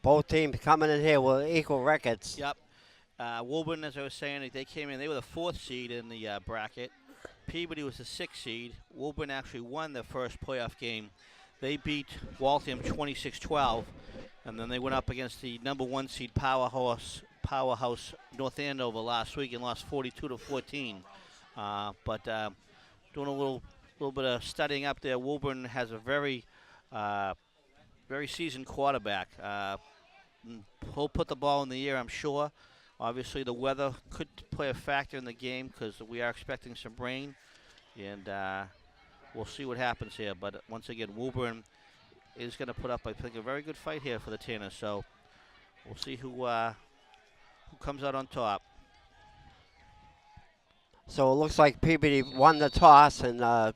Both teams coming in here with equal records. Yep. Woburn, as I was saying, they came in. They were the 4th seed in the bracket. Peabody was the 6th seed. Woburn actually won their first playoff game. They beat Waltham 26-12, and then they went up against the number 1 seed powerhouse North Andover last week and lost 42-14. But doing a little bit of studying up there, Woburn has a very seasoned quarterback. He'll put the ball in the air, I'm sure. Obviously, the weather could play a factor in the game because we are expecting some rain, and we'll see what happens here. But once again, Woburn is going to put up, I think, a very good fight here for the Tanners. So we'll see who comes out on top. So it looks like Peabody won the toss, and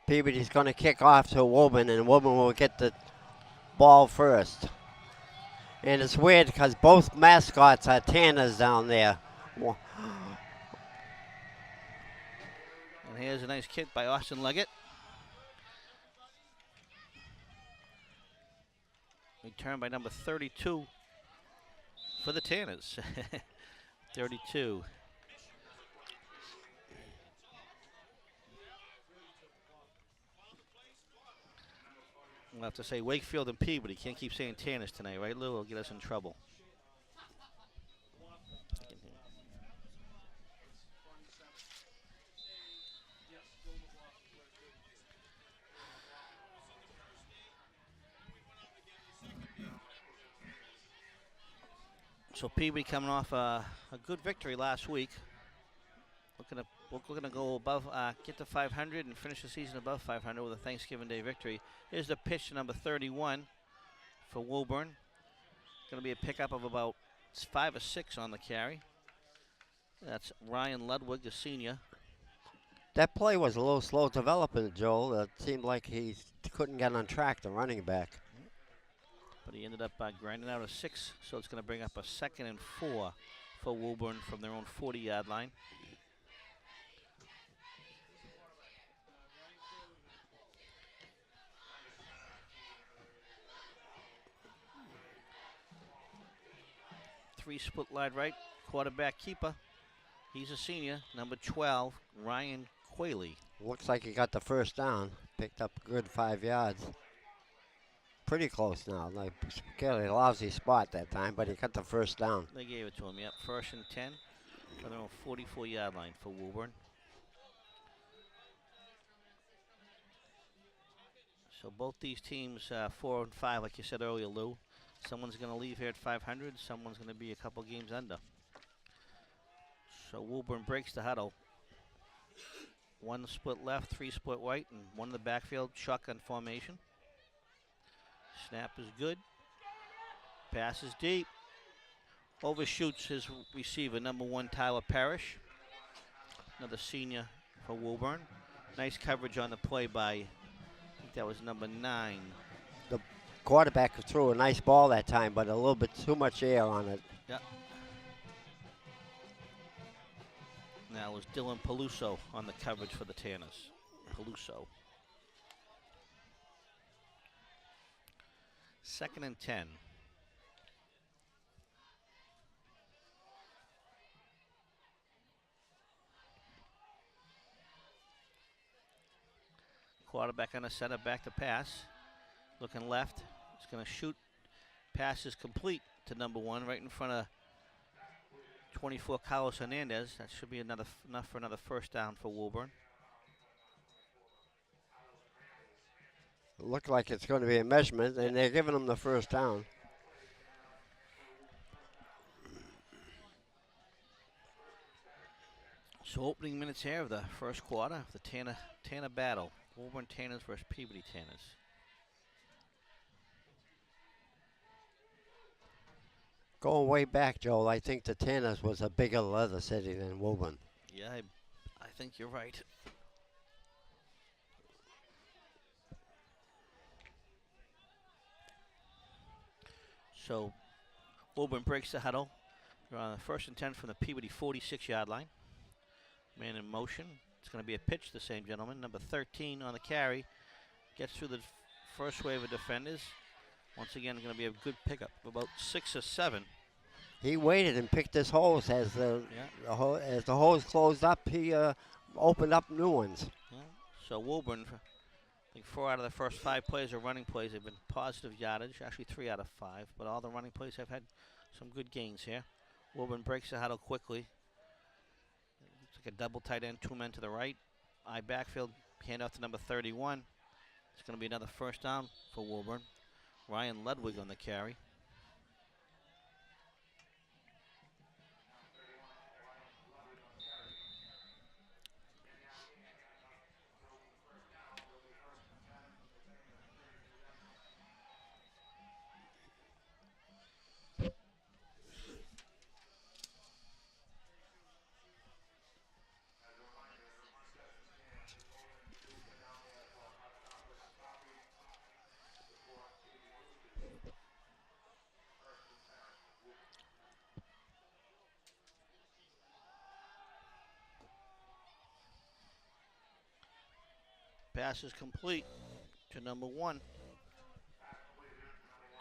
Peabody's going to kick off to Woburn, and Woburn will get the ball first. And it's weird because both mascots are Tanners down there. And here's a nice kick by Austin Leggett. Return by number 32 for the Tanners. 32. We'll have to say Wakefield and Peabody. Can't keep saying Tanners tonight, right, Lou? It'll get us in trouble. So Peabody coming off a good victory last week. Looking to go above, get to 500 and finish the season above 500 with a Thanksgiving Day victory. Here's the pitch to number 31 for Woburn. Going to be a pickup of about 5 or 6 on the carry. That's Ryan Ludwig, the senior. That play was a little slow developing, Joel. It seemed like he couldn't get on track, the running back. But he ended up grinding out a 6, so it's going to bring up a 2nd and 4 for Woburn from their own 40-yard line. Three split wide right, quarterback keeper. He's a senior, number 12, Ryan Quayle. Looks like he got the first down. Picked up a good 5 yards. Pretty close now. Like, a lousy spot that time, but he got the first down. They gave it to him, yep. 1st and 10 from their own 44-yard line for Woburn. So both these teams, 4 and 5, like you said earlier, Lou. Someone's going to leave here at 500. Someone's going to be a couple games under. So Woburn breaks the huddle. 1 split left, 3 split right, and 1 in the backfield, shotgun formation. Snap is good. Pass is deep. Overshoots his receiver, number 1, Tyler Parrish. Another senior for Woburn. Nice coverage on the play by, I think that was number 9. The quarterback threw a nice ball that time, but a little bit too much air on it. Yep. Now it was Dylan Peluso on the coverage for the Tanners. Peluso. 2nd and 10. Quarterback on the center, back to pass. Looking left. He's going to shoot. Pass is complete to number 1, right in front of 24, Carlos Hernandez. That should be enough for another first down for Woburn. Looked like it's going to be a measurement, and they're giving him the first down. So opening minutes here of the first quarter of the Tanner battle. Woburn Tanners versus Peabody Tanners. Going way back, Joel, I think the Tanners was a bigger leather city than Woburn. Yeah, I think you're right. So Woburn breaks the huddle. They're on the 1st and 10 from the Peabody 46-yard line. Man in motion. It's going to be a pitch, the same gentleman. Number 13 on the carry. Gets through the first wave of defenders. Once again, going to be a good pickup, about 6 or 7. He waited and picked his holes as as the holes closed up. He opened up new ones. Yeah. So Woburn, I think 4 out of the first 5 plays are running plays. Have been positive yardage, actually 3 out of 5. But all the running plays have had some good gains here. Woburn breaks the huddle quickly. It's like a double tight end, 2 men to the right. I backfield, hand off to number 31. It's going to be another first down for Woburn. Ryan Ludwig on the carry. Pass is complete to number 1.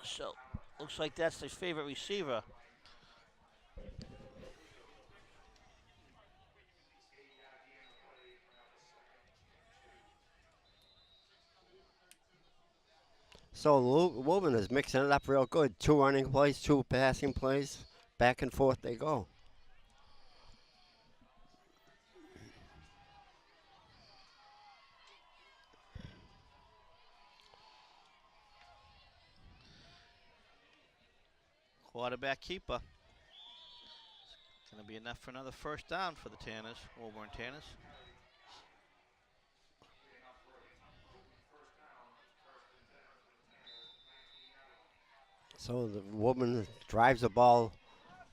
So, looks like that's his favorite receiver. So Woburn is mixing it up real good. 2 running plays, 2 passing plays. Back and forth they go. Quarterback keeper. It's going to be enough for another first down for the Tanners, Woburn Tanners. So the Woburn drives the ball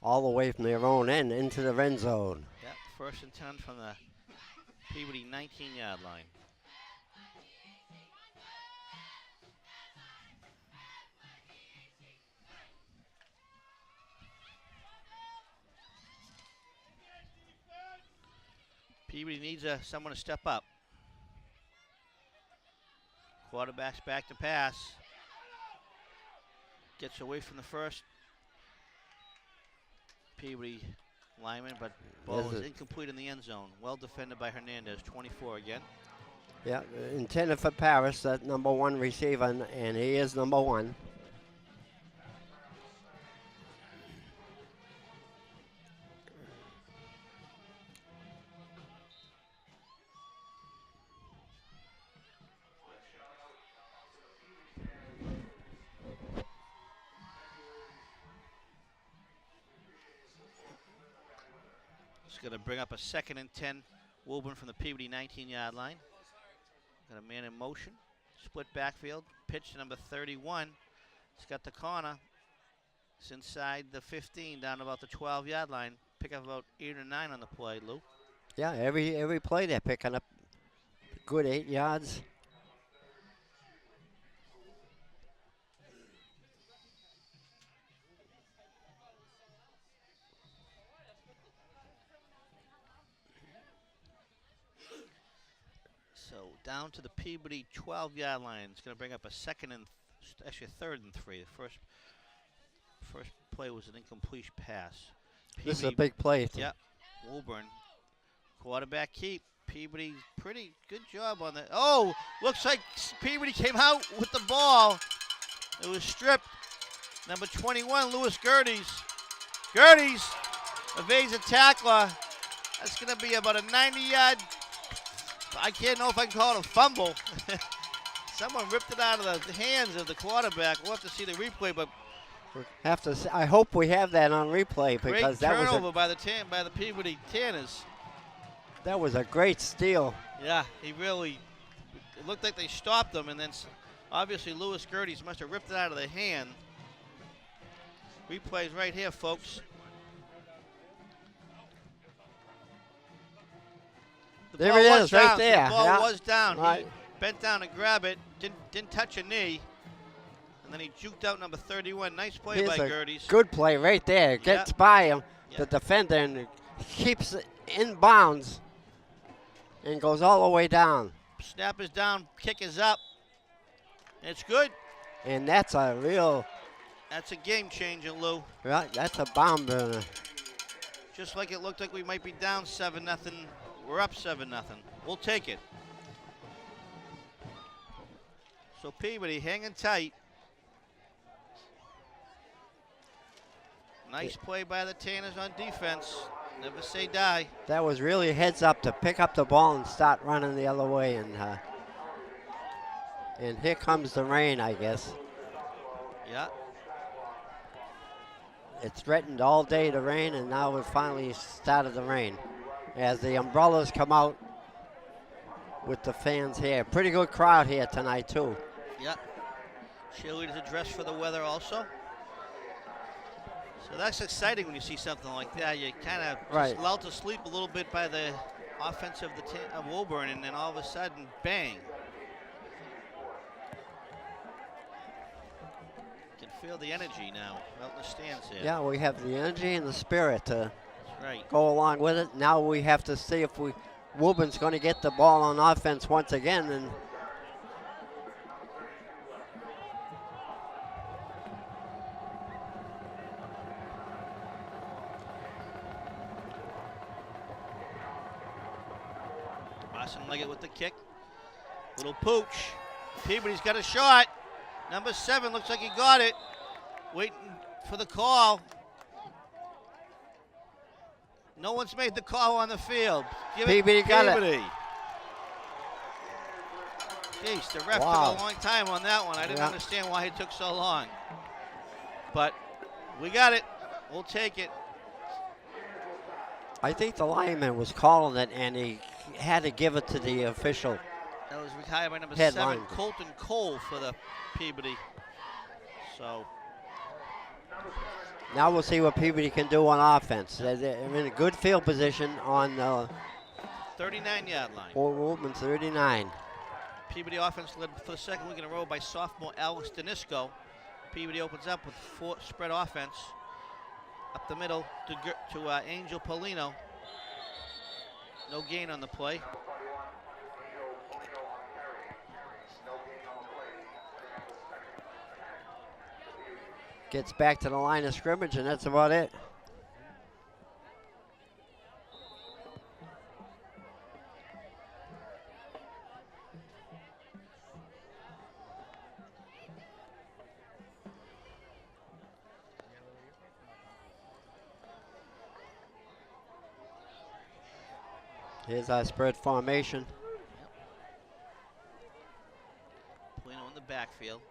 all the way from their own end into the end zone. Yep, 1st and 10 from the Peabody 19-yard line. Peabody needs someone to step up. Quarterback's back to pass. Gets away from the first Peabody lineman, but ball is incomplete in the end zone. Well defended by Hernandez, 24 again. Yeah, intended for Paris, that number 1 receiver, and he is number 1. It's going to bring up a 2nd and 10. Woburn from the Peabody 19-yard line. Got a man in motion. Split backfield. Pitch to number 31. It's got the corner. It's inside the 15, down about the 12-yard line. Pick up about 8 or 9 on the play, Lou. Yeah, every play they're picking up good 8 yards. So down to the Peabody 12-yard line. It's going to bring up a 2nd and actually a 3rd and 3. The first play was an incomplete pass. Peabody, This is a big play. Yep. Woburn. Quarterback keep. Peabody, pretty good job on that. Oh, looks like Peabody came out with the ball. It was stripped. Number 21, Lewis Gerdes. Gerdes evades a tackler. That's going to be about a 90-yard. I can't know if I can call it a fumble. Someone ripped it out of the hands of the quarterback. We'll have to see the replay, but I hope we have that on replay great because that turnover by the Peabody Tanners. That was a great steal. Yeah, it looked like they stopped them, and then obviously Lewis Gerdes must have ripped it out of their hand. Replay's right here, folks. There it is, right there. The ball was down. Right. He bent down to grab it, didn't touch a knee, and then he juked out number 31. Nice play by Gerdes. Good play right there. Gets by him, the defender, and keeps it in bounds and goes all the way down. Snap is down, kick is up. It's good. And that's a real, That's a game changer, Lou. right, that's a bomb burner. Just like it looked like we might be down 7-0, we're up 7-0. We'll take it. So Peabody hanging tight. Nice play by the Tanners on defense. Never say die. That was really heads up to pick up the ball and start running the other way. And here comes the rain, I guess. Yeah. It threatened all day to rain, and now it finally started to rain. As the umbrellas come out with the fans here. Pretty good crowd here tonight, too. Yeah. Cheerleaders are dressed for the weather also. So that's exciting when you see something like that. You kind of just lulled to sleep a little bit by the offense of Woburn, and then all of a sudden, bang. You can feel the energy now out in the stands here. Yeah, we have the energy and the spirit to right. go along with it. Now we have to see if Woburn's going to get the ball on offense once again. And Leggett with the kick. Little pooch. Peabody's got a shot. Number 7 looks like he got it. Waiting for the call. No one's made the call on the field. Peabody got it. Jeez, the ref took a long time on that one. I didn't understand why it took so long. But we got it. We'll take it. I think the lineman was calling it, and he had to give it to the official. That was retired by number Headline. 7, Colton Cole for the Peabody. So now we'll see what Peabody can do on offense. They're in a good field position on the 39-yard line. Woburn 39. Peabody offense led for the second week in a row by sophomore Alex Danisco. Peabody opens up with 4 spread offense. Up the middle to Angel Polino. No gain on the play. Gets back to the line of scrimmage, and that's about it. Here's our spread formation. Polino in the backfield.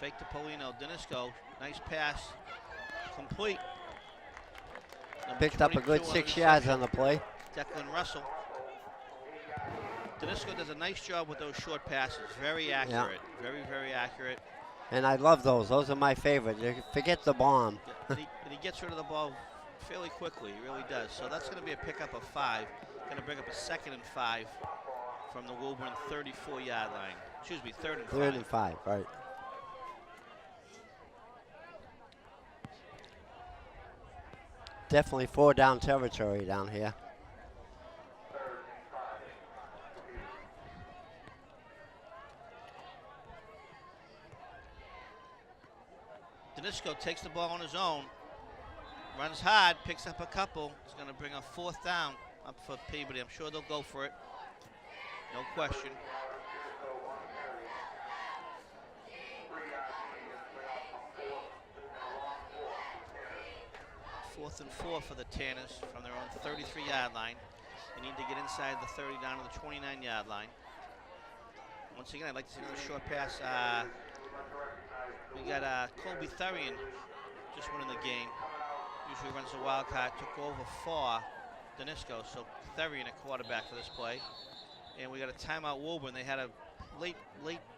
Fake to Polino. Danisco. Nice pass. Complete. Picked up a good 6 yards on the play. Declan Russell. Danisco does a nice job with those short passes. Very accurate. Yeah. Very, very accurate. And I love those. Those are my favorite. You forget the bomb. And he gets rid of the ball fairly quickly. He really does. So that's going to be a pickup of 5. Going to bring up a 2nd and 5 from the Woburn 34-yard line. Excuse me, 3rd and 5. 3rd and 5, right. Definitely 4 down territory down here. Danisco takes the ball on his own, runs hard, picks up a couple. It's going to bring a 4th down up for Peabody. I'm sure they'll go for it. No question. Fourth and 4 for the Tanners from their own 33-yard line. They need to get inside the 30 down to the 29-yard line. Once again, I'd like to see another short pass. We got Colby Thurian just winning the game. Usually runs the Wildcat, took over for Danisco. So Thurian a quarterback for this play. And we got a timeout Woburn. They had a late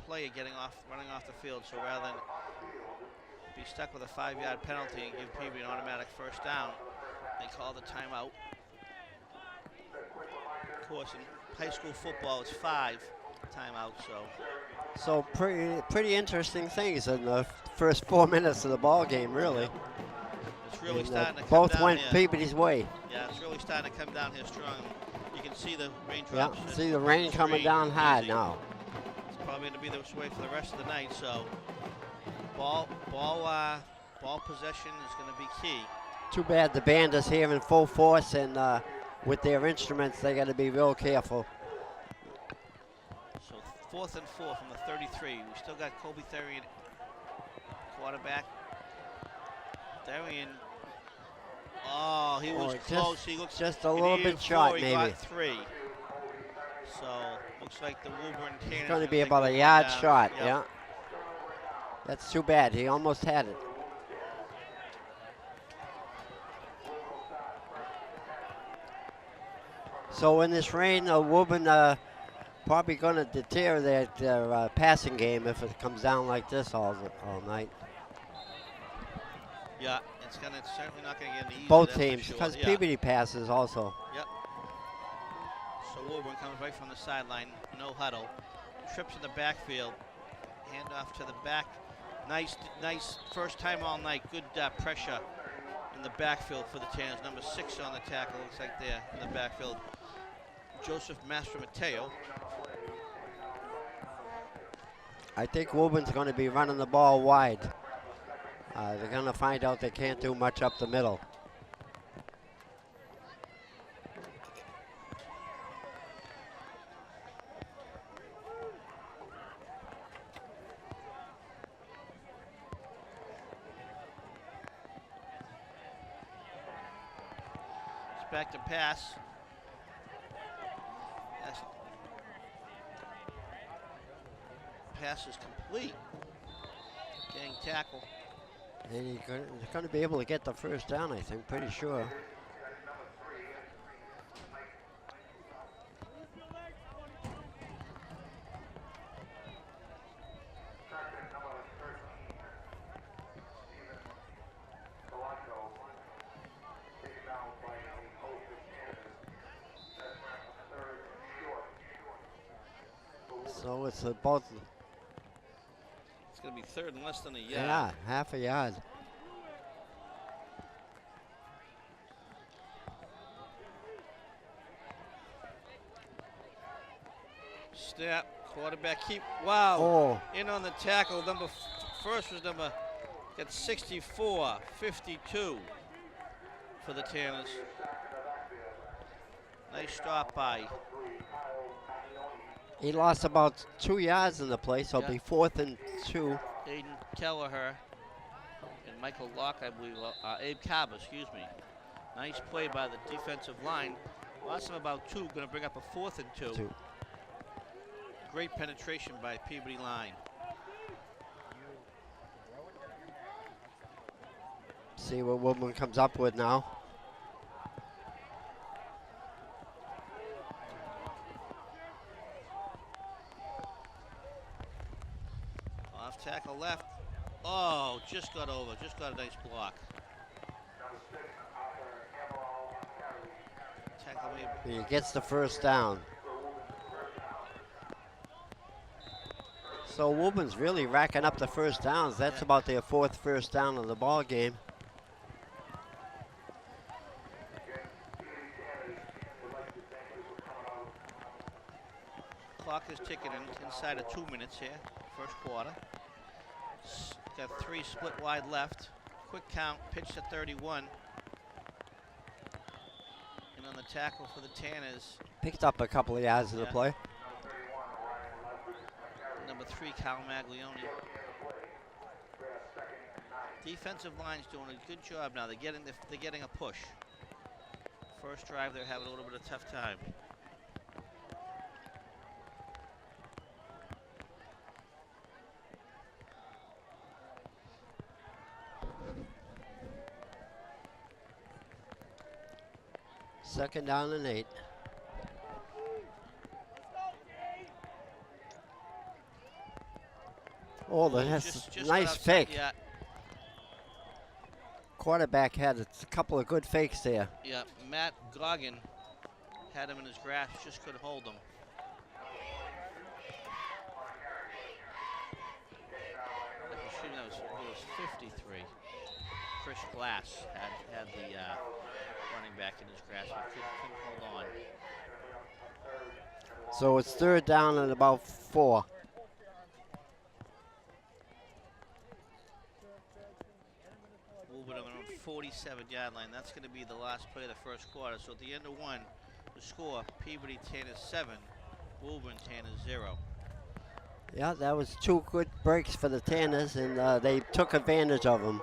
player running off the field. So rather than be stuck with a 5-yard penalty and give Peabody an automatic 1st down, they call the timeout. Of course, in high school football, it's 5 timeouts. So pretty interesting things in the first 4 minutes of the ball game, really. It's really starting to come both down went here. Peabody's way. Yeah, it's really starting to come down here strong. You can see the raindrops. Yeah, see the rain coming down hard now. It's probably going to be this way for the rest of the night. So ball possession is going to be key. Too bad the band is here in full force, and with their instruments, they got to be real careful. So 4th and 4 from the 33. We still got Kobe Therian, quarterback. Therian. Oh, he was close. He looks just a little bit short, he maybe. got 3. So looks like the Woburn Cannons. It's going to be about a yard short. Yep. Yeah. That's too bad. He almost had it. So in this rain, Woburn probably going to deter their passing game if it comes down like this all night. Yeah, it's certainly not going to get any easier. Both teams, sure. because Yeah. Peabody passes also. Yep. So Woburn comes right from the sideline, no huddle. Trips in the backfield, handoff to the back. Nice first time all night. Good pressure in the backfield for the Tanners. Number 6 on the tackle, looks like there in the backfield. Joseph Mastromateo. I think Woburn's going to be running the ball wide. They're going to find out they can't do much up the middle. It's back to pass. Pass is complete. Getting tackle. And he's going to be able to get the first down, I think, pretty sure. So it's about... It's going to be 3rd and less than a yard. Yeah, half a yard. Snap, quarterback keep, wow. Oh. In on the tackle, first was got 64, 52 for the Tanners. Nice stop by. He lost about 2 yards in the play, so it'll be 4th and 2. Aiden Kelleher and Michael Locke, I believe, Abe Cabba, excuse me. Nice play by the defensive line. Lost him about 2, going to bring up a 4th and 2. Great penetration by Peabody line. See what Woburn comes up with now. Off tackle left. Oh, just got over. Just got a nice block. Tackle He gets the first down. So Woburn's really racking up the first downs. That's about their 4th first down of the ball game. Clock is ticking inside of 2 minutes here, first quarter. Got 3 split wide left. Quick count, pitch to 31. And on the tackle for the Tanners. Picked up a couple of yards in the play. Number 3, Cal Maglione. Defensive line's doing a good job now. They're getting a push. First drive, they're having a little bit of tough time. Second down and 8. Oh, that's just nice fake. Yeah. Quarterback had a couple of good fakes there. Yeah, Matt Goggin had him in his grasp, just couldn't hold him. That was 53. Chris Glass had the running back in his grasp, but couldn't hold on. So it's 3rd down and about 4. Woburn on their own 47-yard line. That's going to be the last play of the first quarter. So at the end of one, the score, Peabody Tanners 7, Woburn Tanners 0. Yeah, that was 2 good breaks for the Tanners, and they took advantage of them.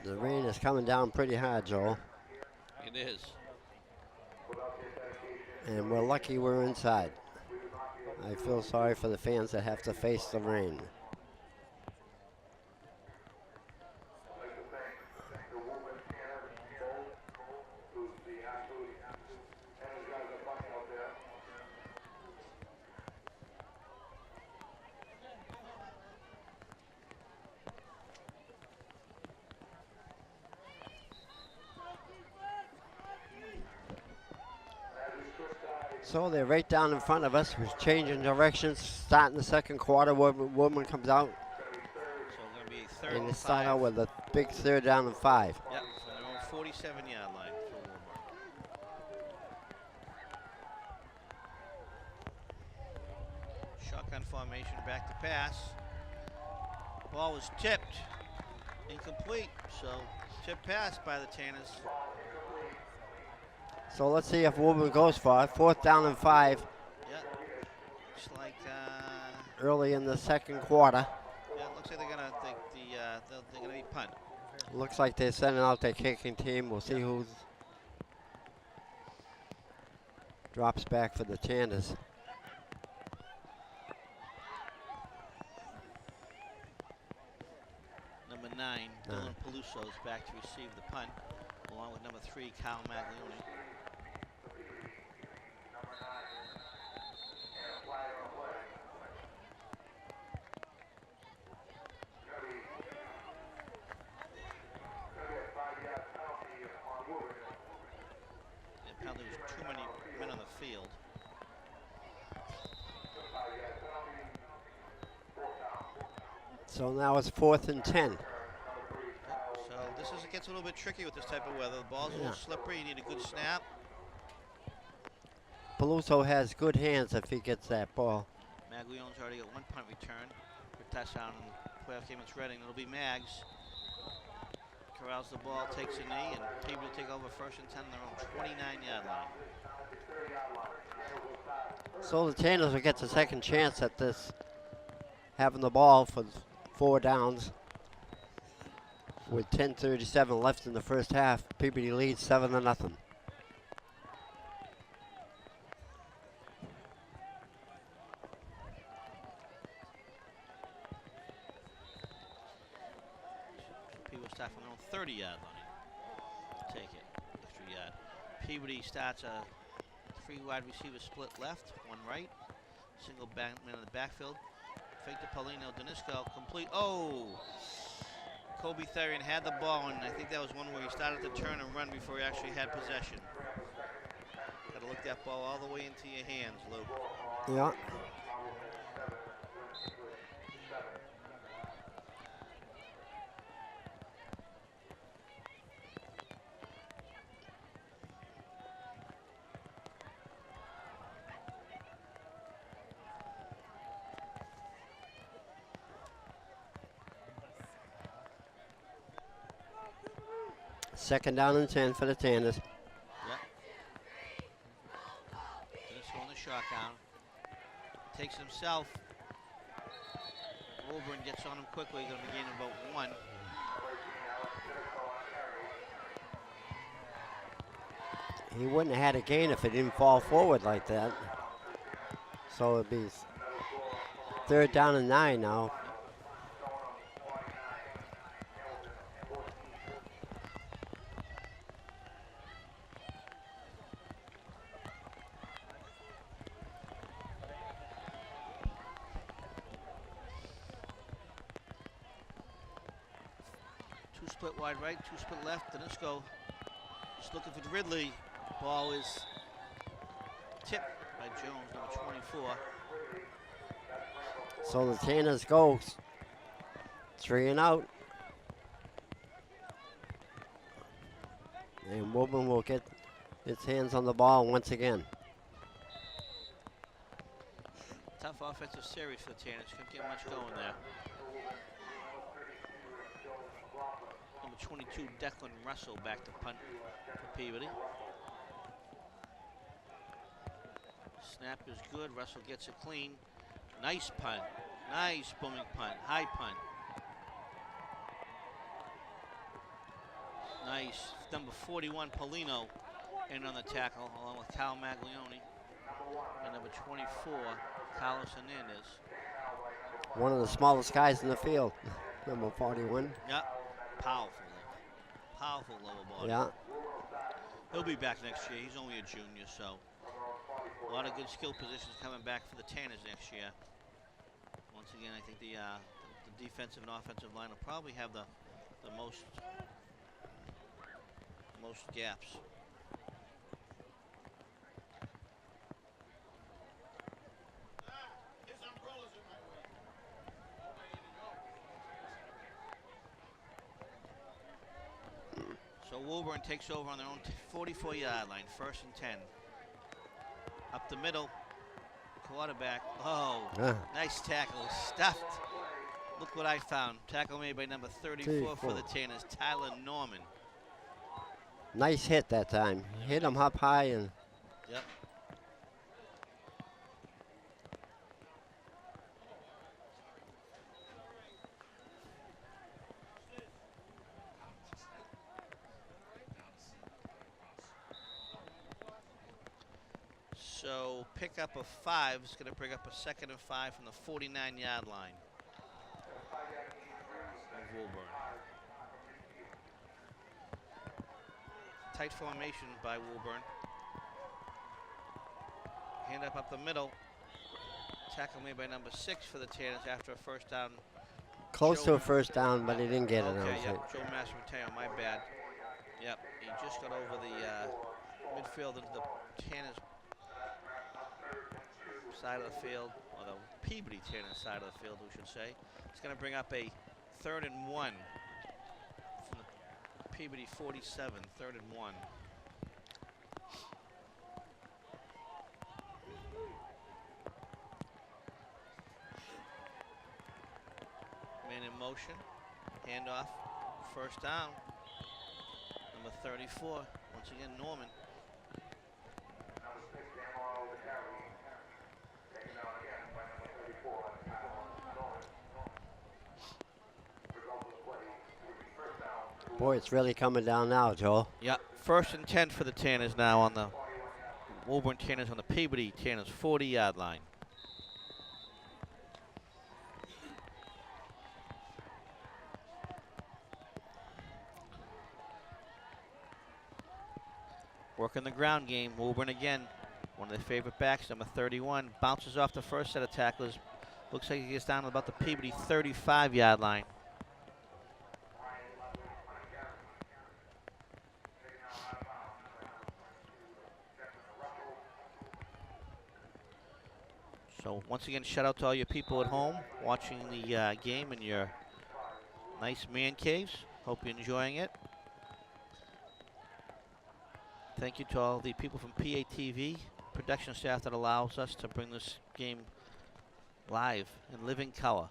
The rain is coming down pretty hard, Joel. It is. And we're lucky we're inside. I feel sorry for the fans that have to face the rain. So they're right down in front of us. We're changing directions, starting the second quarter. Woburn comes out. So going to be a third And they and start 5. out with a big 3rd down and 5. Yep, from their own 47-yard line for Woburn. Shotgun formation, back to pass. Ball was tipped, incomplete. So tip pass by the Tanners. So let's see if Woburn goes for it. 4th down and 5 Yep. Looks like early in the second quarter. yeah, it looks like they're gonna they're gonna be punt. Looks like they're sending out their kicking team. We'll see who drops back for the Tanners. Number 9, Dylan Peluso is back to receive the punt, along with number 3, Kyle Maglione. Apparently there's too many men on the field. So now it's 4th and 10. So it gets a little bit tricky with this type of weather. The ball's a little slippery. You need a good snap. Peluso has good hands if he gets that ball. Maglione's already got 1 punt return for touchdown in the playoff game against Reading. It'll be Mags. Corrals the ball, takes a knee, and Peabody will take over 1st and 10 on their own 29-yard line. So the Tanners will get the second chance at this, having the ball for 4 downs. With 10:37 left in the first half, Peabody leads 7-0. Peabody start from their own 30-yard line. Take it, extra yard. Peabody starts a 3 wide receiver split left, 1 right. Single man in the backfield. Fake to Paulino, Danisco, complete. Oh! Kobe Therian had the ball, and I think that was one where he started to turn and run before he actually had possession. Got to look that ball all the way into your hands, Lou. Yeah. Second down and 10 for the Tanners. Yep. Danisco on the shotgun. Takes it himself. Woburn gets on him quickly. Going to be gaining about 1. He wouldn't have had a gain if it didn't fall forward like that. So it'd be 3rd down and 9 now. Split wide right, 2 split left. Danisco just looking for Ridley. Ball is tipped by Jones, number 24. So the Tanners go 3 and out. And Woburn will get its hands on the ball once again. Tough offensive series for the Tanners. Couldn't get much going there. Number 22, Declan Russell, back to punt for Peabody. Snap is good. Russell gets it clean. Nice punt. Nice booming punt. High punt. Nice. Number 41, Polino, in on the tackle, along with Cal Maglione. And number 24, Carlos Hernandez. One of the smallest guys in the field, number 41. Yep. Powerful. Powerful lower body. Yeah. He'll be back next year. He's only a junior, so a lot of good skill positions coming back for the Tanners next year. Once again, I think the defensive and offensive line will probably have the most gaps. So Woburn takes over on their own 44-yard line, 1st and 10. Up the middle, quarterback. Oh, nice tackle, stuffed. Look what I found. Tackle made by number 34 for the Tanners, Tyler Norman. Nice hit that time. Hit him up high and. Yep. So pickup of 5 is going to bring up a 2nd and 5 from the 49-yard line of Woburn. Tight formation by Woburn. Hand up the middle. Tackle made by number 6 for the Tanners after a first down. Close to a first down, but he didn't get it. Okay, yep. Joe Mastromateo, my bad. Yep, he just got over the midfield into the Tanners side of the field, or the Peabody Tanners side of the field, we should say. It's going to bring up a 3rd and 1 from the Peabody 47, 3rd and 1. Man in motion, handoff, first down. Number 34, once again Norman. Boy, it's really coming down now, Joel. Yeah, 1st and 10 for the Tanners now on the Woburn Tanners on the Peabody Tanners 40-yard line. Working the ground game, Woburn again. One of their favorite backs, number 31, bounces off the first set of tacklers. Looks like he gets down to about the Peabody 35-yard line. So once again, shout out to all your people at home watching the game in your nice man caves. Hope you're enjoying it. Thank you to all the people from PATV, production staff that allows us to bring this game live in living color.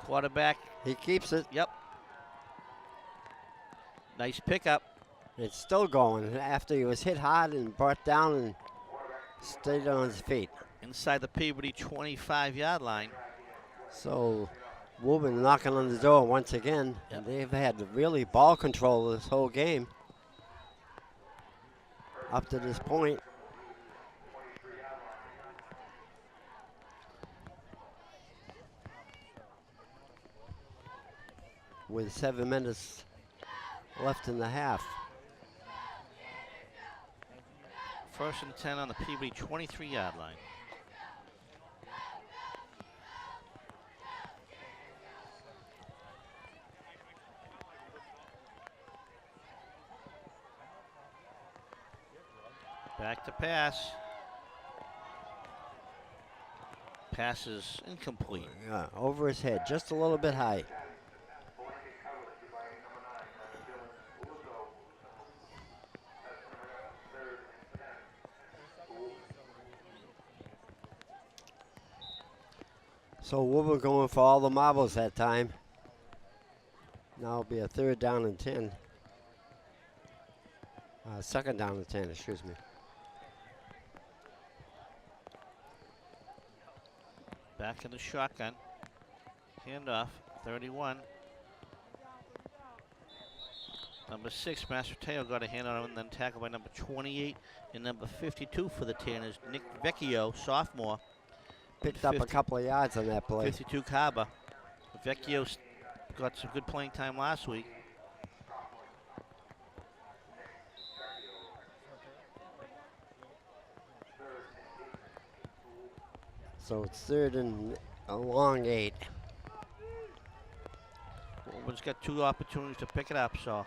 Quarterback. He keeps it. Yep. Nice pickup. It's still going after he was hit hard and brought down and stayed on his feet. Inside the Peabody 25-yard line. So Woburn knocking on the door once again. Yep. And they've had really ball control this whole game up to this point. With 7 minutes left in the half. 1st and 10 on the Peabody 23-yard line. Back to pass. Pass is incomplete. Yeah, over his head, just a little bit high. So Woburn going for all the marbles that time. Now it'll be a 3rd down and 10. 2nd down and 10, excuse me. Back in the shotgun. Handoff, 31. Number 6, Mastroteo got a hand on him and then tackled by number 28 and number 52 for the Tanners, Nick Vecchio, sophomore. Picked up a couple of yards on that play. 52 Kaba. Vecchio got some good playing time last week. So it's 3rd and a long 8. Auburn's got 2 opportunities to pick it up, so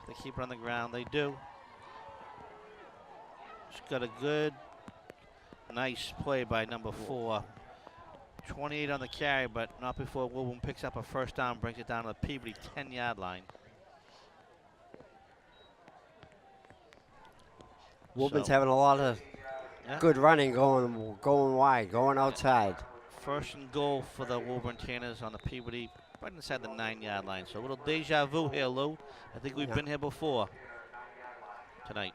if they keep it on the ground, they do. Just got a good, nice play by number 4. 28 on the carry, but not before Woburn picks up a 1st down, brings it down to the Peabody 10-yard line. Woburn's having a lot of good running, going wide, going outside. 1st and goal for the Woburn Tanners on the Peabody, right inside the 9-yard line. So a little deja vu here, Lou. I think we've been here before tonight.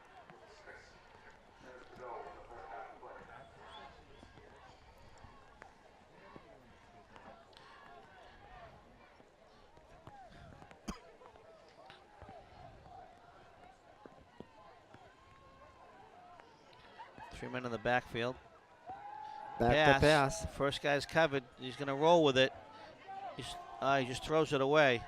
Three men in the backfield. Back to pass. First guy's covered. He's going to roll with it. He just throws it away.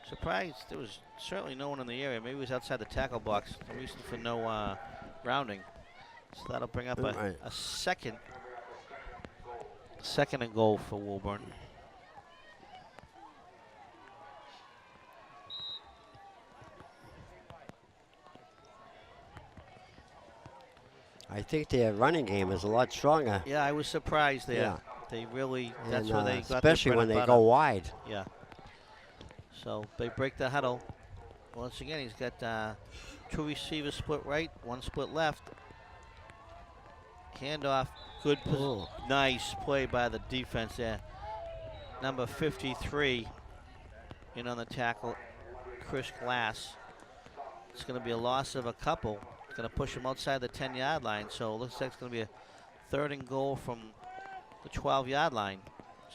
Surprised there was certainly no one in the area. Maybe he was outside the tackle box. No reason for no rounding. So that'll bring up a second and goal for Woburn. I think their running game is a lot stronger. Yeah, I was surprised there. Yeah. They really, that's where they got especially when they go wide. Yeah. So they break the huddle. Once again, he's got 2 receivers split right, 1 split left. Handoff, good, nice play by the defense there. Number 53 in on the tackle, Chris Glass. It's going to be a loss of a couple. It's going to push him outside the 10-yard line. So it looks like it's going to be a 3rd and goal from the 12-yard line.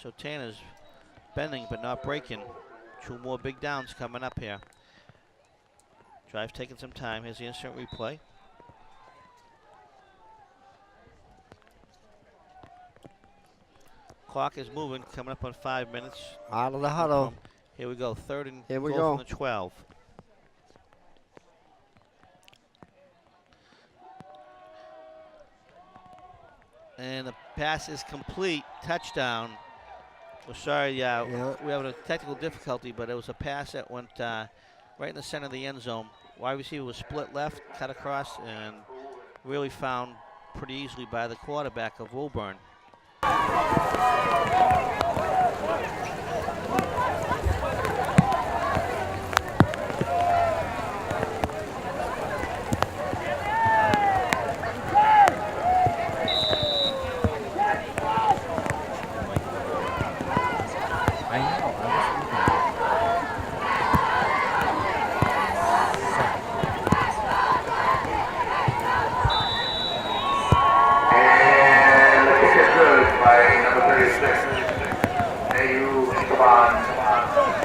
So Tanner's bending but not breaking. 2 more big downs coming up here. Drive taking some time. Here's the instant replay. Clock is moving, coming up on 5 minutes. Out of the huddle. Here we go, 3rd and Here we goal go. from the 12. And the pass is complete. Touchdown. We're sorry, we're having a technical difficulty, but it was a pass that went right in the center of the end zone. Wide receiver was split left, cut across, and really found pretty easily by the quarterback of Woburn.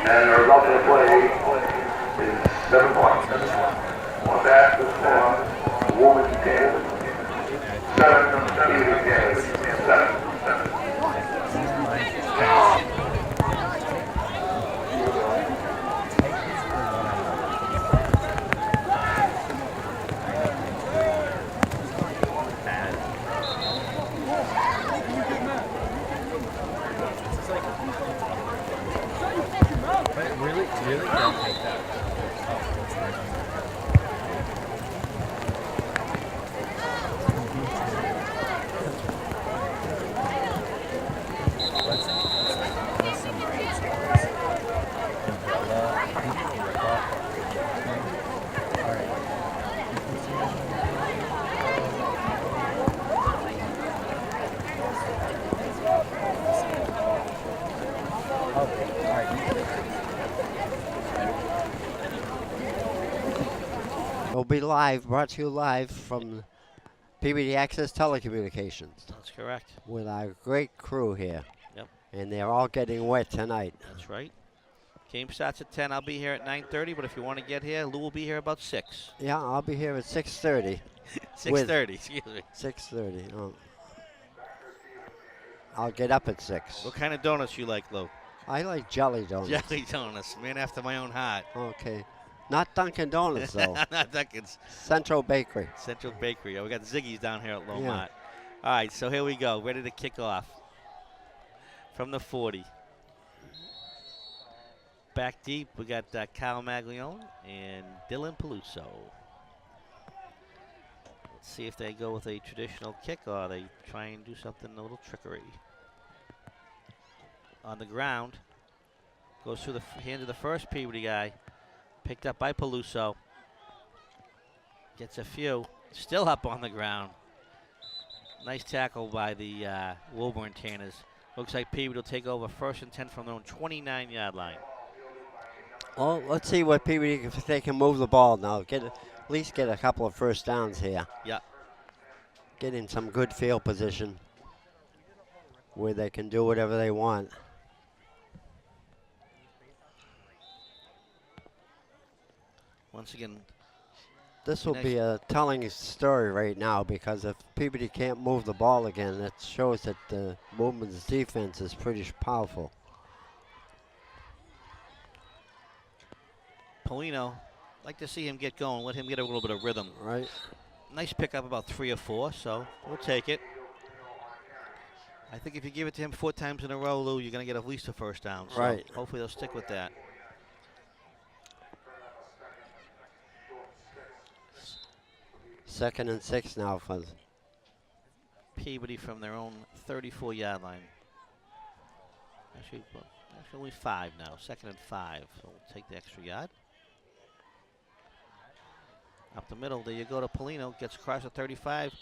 And the result of the play is 7 points. On that, the score, Woburn 10, 7, Peabody 10, 7. Really? Don't take that. We'll be live, brought to you live from Peabody Access Telecommunications That's correct. with our great crew here. Yep. And they're all getting wet tonight. That's right. Game starts at 10. I'll be here at 9:30, but if you want to get here, Lou will be here about 6. Yeah, I'll be here at 6:30. 6:30, excuse me. 6:30. Oh. I'll get up at 6. What kind of donuts you like, Lou? I like jelly donuts. Jelly donuts, man after my own heart. Okay. Not Dunkin' Donuts, though. Not Dunkin's. Central Bakery. Central Bakery. Oh, we got Ziggy's down here at Lomont. Yeah. All right, so here we go. Ready to kick off from the 40. Back deep, we got Kyle Maglione and Dylan Peluso. Let's see if they go with a traditional kick or they try and do something a little trickery. On the ground, goes through the hand of the first Peabody guy. Picked up by Peluso. Gets a few. Still up on the ground. Nice tackle by the Woburn Tanners. Looks like Peabody will take over 1st and 10 from their own 29-yard line. Well, let's see what Peabody, if they can move the ball now. At least get a couple of first downs here. Yeah. Get in some good field position where they can do whatever they want. Once again, This will be a telling story right now because if Peabody can't move the ball again, it shows that the Woburn's defense is pretty powerful. Polino, like to see him get going, let him get a little bit of rhythm. Right. Nice pickup, about 3 or 4, so we'll take it. I think if you give it to him 4 times in a row, Lou, you're going to get at least a first down. So right. Hopefully they'll stick with that. Second and 6 now for Peabody from their own 34-yard line. Actually, only 5 now. 2nd and 5. So we'll take the extra yard. Up the middle, there you go to Polino. Gets across the 35.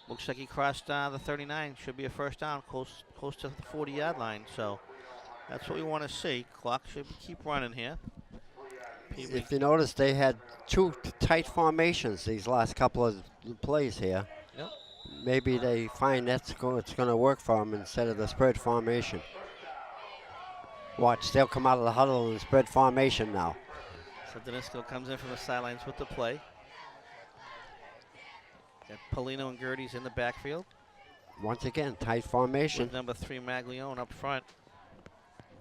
Looks like he crossed the 39. Should be a first down, close to the 40-yard line. So that's what we want to see. Clock should keep running here. Peabody. If you notice, they had 2 tight formations these last couple of plays here. Yep. Maybe they find it's going to work for them instead of the spread formation. Watch, they'll come out of the huddle in spread formation now. So Danisco comes in from the sidelines with the play. Got Polino and Gertie's in the backfield. Once again, tight formation. With number 3 Maglione up front.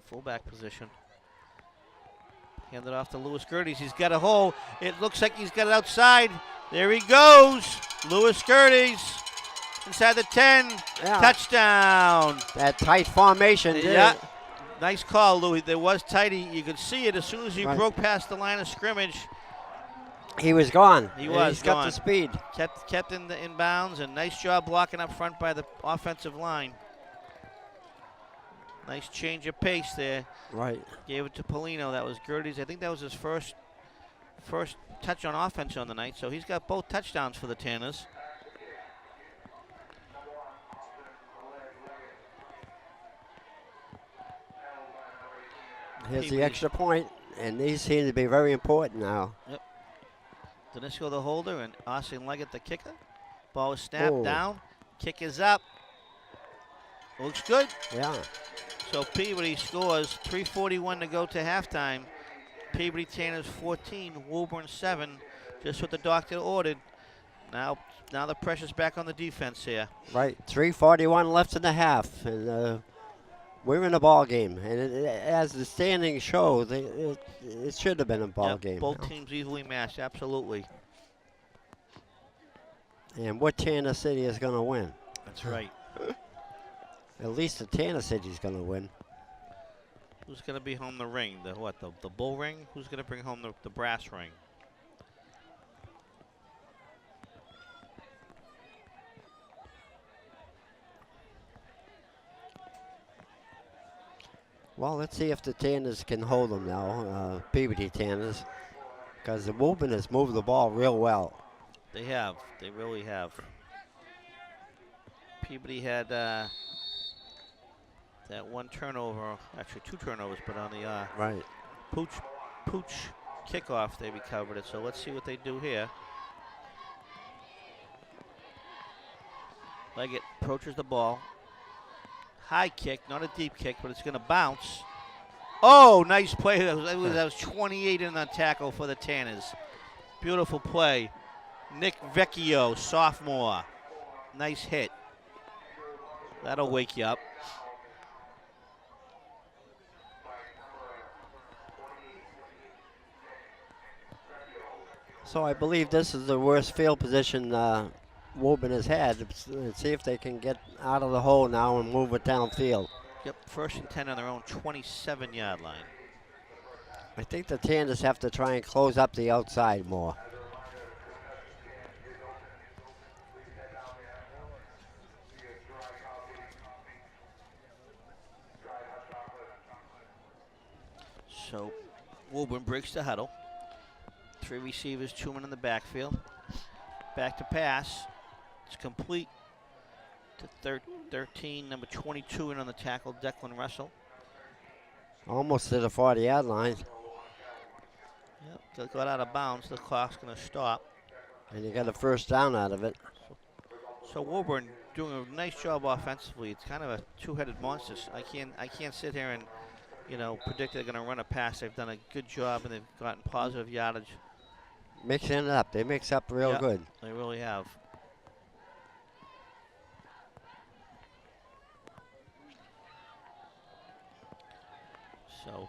Fullback position. Handed off to Lewis Gertie's. He's got a hole. It looks like he's got it outside. There he goes. Lewis Gertie's inside the 10. Yeah. Touchdown. That tight formation. Yeah. Nice call, Louis. There was tighty. You could see it as soon as he Right. broke past the line of scrimmage. He was gone. He was He's got gone. the speed. Kept in bounds, and nice job blocking up front by the offensive line. Nice change of pace there. Right. Gave it to Polino. That was Gertie's. I think that was his first touch on offense on the night. So he's got both touchdowns for the Tanners. Here's the extra point, and these seem to be very important now. Yep. Danisco the holder and Austin Leggett the kicker. Ball is snapped down. Kick is up. Looks good. Yeah. So Peabody scores. 3:41 to go to halftime. Peabody Tanners 14, Woburn 7. Just what the doctor ordered. Now the pressure's back on the defense here. Right. 3:41 left in the half, and we're in a ball game. And as the standings show, it should have been a ball game. Both teams easily matched, absolutely. And what Tanner City is going to win? That's right. At least the Tanner City's going to win. Who's going to be home the ring? The bull ring? Who's going to bring home the brass ring? Well, let's see if the Tanners can hold them now, Peabody Tanners, because the Woburn has moved the ball real well. They have. They really have. Peabody had that one turnover, actually 2 turnovers, but on the right pooch kickoff they recovered it. So let's see what they do here. Leggett approaches the ball. High kick, not a deep kick, but it's going to bounce. Oh, nice play. That was 28 in the tackle for the Tanners. Beautiful play. Nick Vecchio, sophomore. Nice hit. That'll wake you up. So I believe this is the worst field position Woburn has had. Let's see if they can get out of the hole now and move it downfield. Yep, 1st and 10 on their own 27-yard line. I think the Tanners have to try and close up the outside more. So Woburn breaks the huddle. 3 receivers, 2 men in the backfield. Back to pass. It's complete to 13, number 22 in on the tackle, Declan Russell. Almost to the 40-yard line. Yep, got out of bounds. The clock's going to stop. And you got a first down out of it. So Woburn doing a nice job offensively. It's kind of a two-headed monster. I can't sit here and, predict they're going to run a pass. They've done a good job and they've gotten positive yardage. Mixing it up. They mix up real good. They really have. So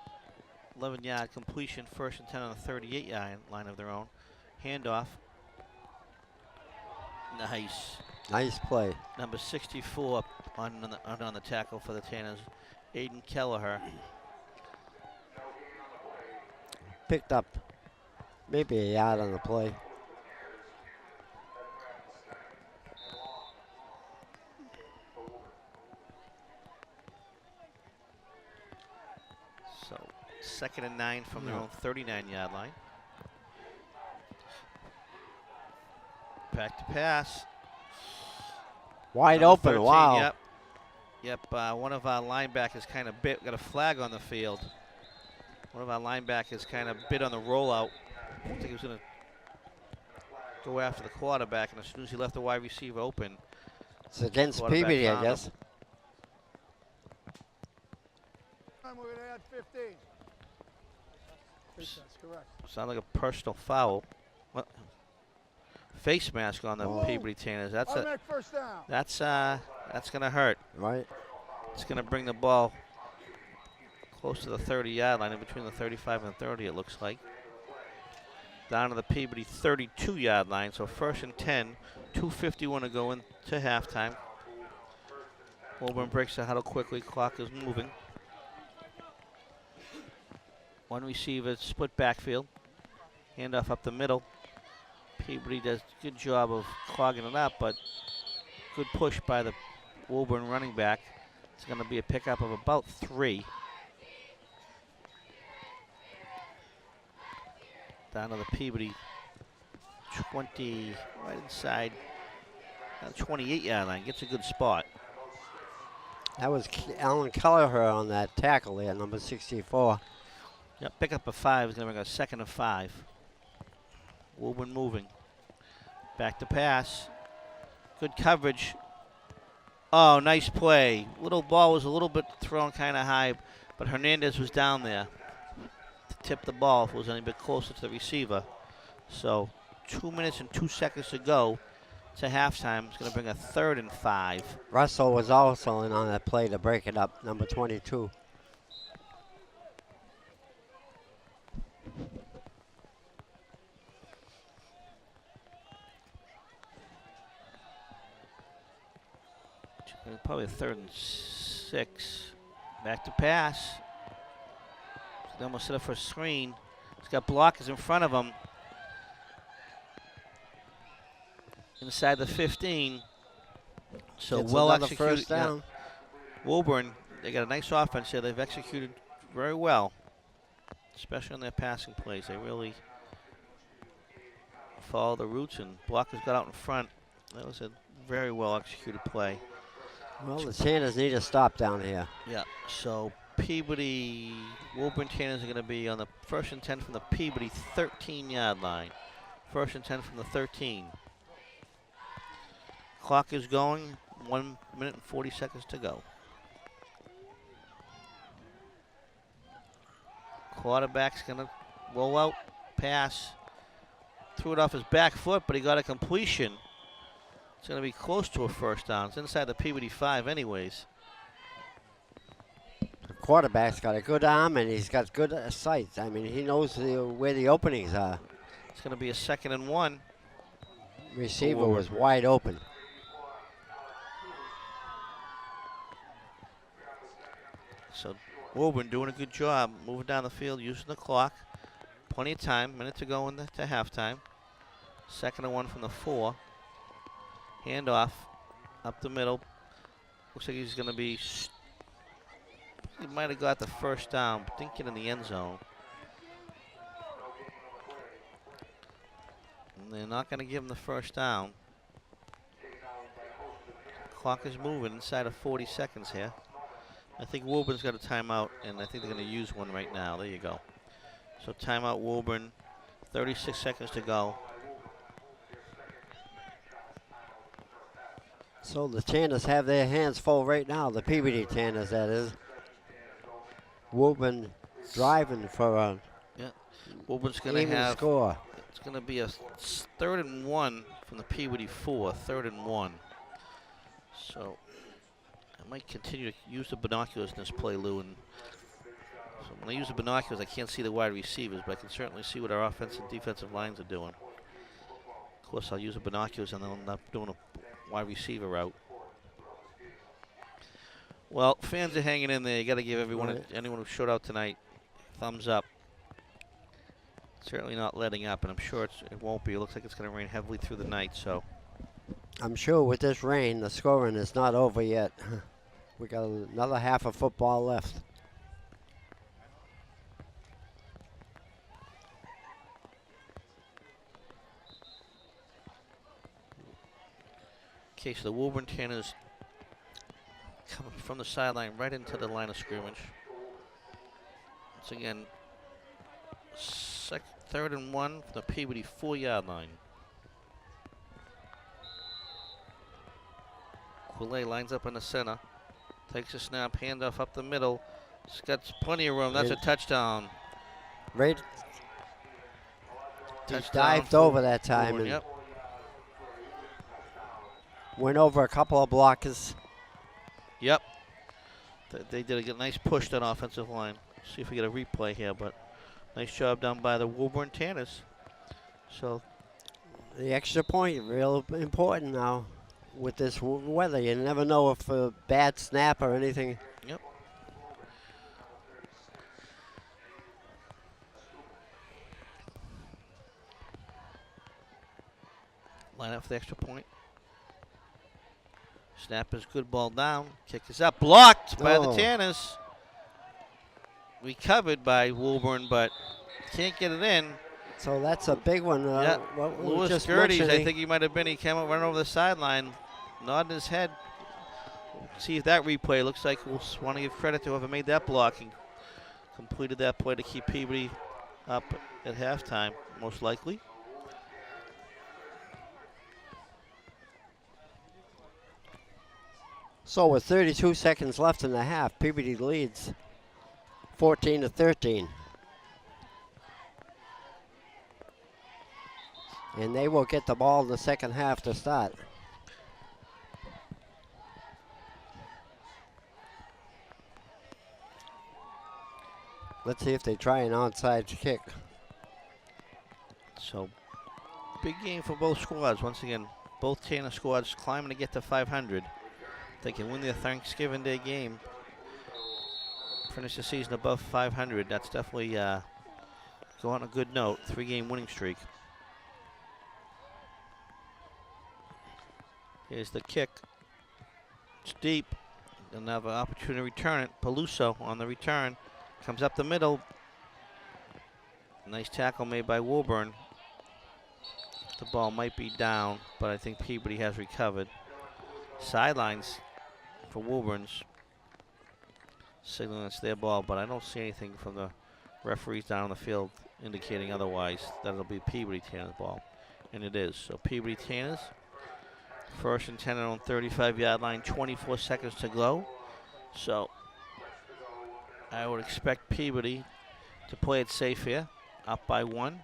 11-yard completion, 1st and 10 on the 38-yard line of their own. Handoff. Nice. Nice play. Number 64 on the tackle for the Tanners, Aiden Kelleher. Picked up maybe a yard on the play. So 2nd and 9 from their own 39-yard line. Back to pass. Wide Number open, 13, wow. Yep, one of our linebackers kind of got a flag on the field. One of our linebackers kind of bit on the rollout. I think he was going to go after the quarterback, and as soon as he left the wide receiver open. It's against Peabody, I guess. We're going to add 15. That's correct. Sounds like a personal foul. What? Face mask on the Peabody Tanners. That's first down. That's going to hurt. Right. It's going to bring the ball close to the 30-yard line, in between the 35 and 30, it looks like. Down to the Peabody 32-yard line, so 1st and 10, 2:51 to go into halftime. Woburn breaks the huddle quickly, clock is moving. One receiver, split backfield. Handoff up the middle. Peabody does a good job of clogging it up, but good push by the Woburn running back. It's going to be a pickup of about 3. Down to the Peabody 20, right inside the 28-yard line. Gets a good spot. That was Alan Kelleher on that tackle there, number 64. Yep, pickup of 5 is going to bring a 2nd of 5. Woburn moving. Back to pass. Good coverage. Oh, nice play. Little ball was a little bit thrown kind of high, but Hernandez was down there to tip the ball if it was any bit closer to the receiver. So 2 minutes and 2 seconds to go to halftime. It's going to bring a 3rd and 5. Russell was also in on that play to break it up, number 22. Probably a 3rd and 6. Back to pass. They almost set up for a screen. He's got blockers in front of him. Inside the 15. So Gets well another executed. first down. Woburn, they got a nice offense here. They've executed very well, especially on their passing plays. They really follow the routes, and blockers got out in front. That was a very well executed play. Well, the Tanners need a stop down here. Yeah, so Peabody, Woburn Tanners are going to be on the 1st and 10 from the Peabody 13-yard line. 1st and 10 from the 13. Clock is going. 1 minute and 40 seconds to go. Quarterback's going to roll out, pass. Threw it off his back foot, but he got a completion. It's going to be close to a first down. It's inside the Peabody 5 anyways. The quarterback's got a good arm and he's got good sight. I mean, he knows where the openings are. It's going to be a 2nd and 1. Receiver was wide open. So Woburn doing a good job moving down the field, using the clock. Plenty of time, minute to go into halftime. 2nd and 1 from the 4. Handoff up the middle. Looks like he's going to be. He might have got the first down, but didn't get in the end zone. And they're not going to give him the first down. Clock is moving inside of 40 seconds here. I think Woburn's got a timeout, and I think they're going to use one right now. There you go. So timeout Woburn, 36 seconds to go. So the Tanners have their hands full right now, the Peabody Tanners, that is. Woburn driving for a Woburn's going to even have score. It's going to be a 3rd and 1 from the Peabody 4, 3rd and 1. So I might continue to use the binoculars in this play, Lou. And so when I use the binoculars, I can't see the wide receivers, but I can certainly see what our offensive and defensive lines are doing. Of course, I'll use the binoculars and then I'm not doing a wide receiver route. Well, fans are hanging in there. You got to give everyone, anyone who showed out tonight, thumbs up. Certainly not letting up, and I'm sure it won't be. It looks like it's going to rain heavily through the night, so. I'm sure with this rain, the scoring is not over yet. We got another half of football left. Okay, so the Woburn Tanners coming from the sideline right into the line of scrimmage. Once again, 3rd and 1 from the Peabody 4-yard line. Quillet lines up in the center, takes a snap, handoff up the middle. He's got plenty of room. That's a touchdown. Right. He Touchdown dived over that time Woburn, and went over a couple of blockers. Yep. They did a nice push that offensive line. See if we get a replay here, but nice job done by the Woburn Tanners. So the extra point, real important now with this weather. You never know if a bad snap or anything. Yep. Line up for the extra point. Snap is good, ball down. Kick is up, blocked by the Tanners. Recovered by Woburn, but can't get it in. So that's a big one. Louis Gerties, I think he might have been. He came up running over the sideline, nodding his head. See if that replay looks like we'll want to give credit to whoever made that block and completed that play to keep Peabody up at halftime, most likely. So with 32 seconds left in the half, Peabody leads 14-13. And they will get the ball in the second half to start. Let's see if they try an onside kick. So, big game for both squads. Once again, both Tanner squads climbing to get to 500. They can win their Thanksgiving Day game, finish the season above 500. That's definitely go on a good note. 3-game winning streak. Here's the kick. It's deep. They'll have an opportunity to return it. Peluso on the return. Comes up the middle. Nice tackle made by Woburn. The ball might be down, but I think Peabody has recovered. Sidelines for Woburn's signaling it's their ball, but I don't see anything from the referees down on the field indicating otherwise, that it'll be Peabody Tanners ball. And it is. So Peabody Tanners First and 10 on 35-yard line, 24 seconds to go. So I would expect Peabody to play it safe here, up by 1.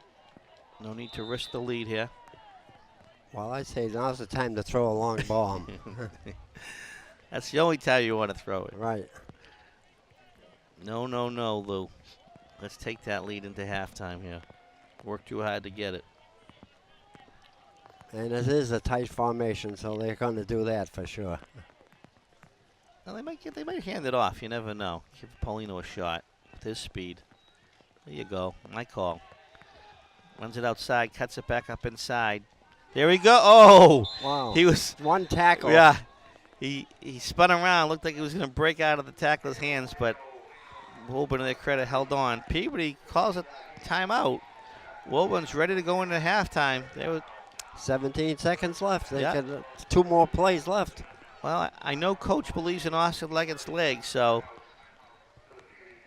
No need to risk the lead here. Well, I say now's the time to throw a long ball. That's the only time you want to throw it. Right. No, no, no, Lou. Let's take that lead into halftime here. Worked too hard to get it. And it is a tight formation, so they're going to do that for sure. Well, they might hand it off. You never know. Give Paulino a shot with his speed. There you go. My call. Runs it outside, cuts it back up inside. There we go. Oh! Wow. He was... One tackle. Yeah. He spun around. Looked like he was going to break out of the tackler's hands, but Woburn, to their credit, held on. Peabody calls a timeout. Woburn's ready to go into halftime. They were 17 seconds left. They Yeah. could, 2 more plays left. Well, I know Coach believes in Austin Leggett's legs, so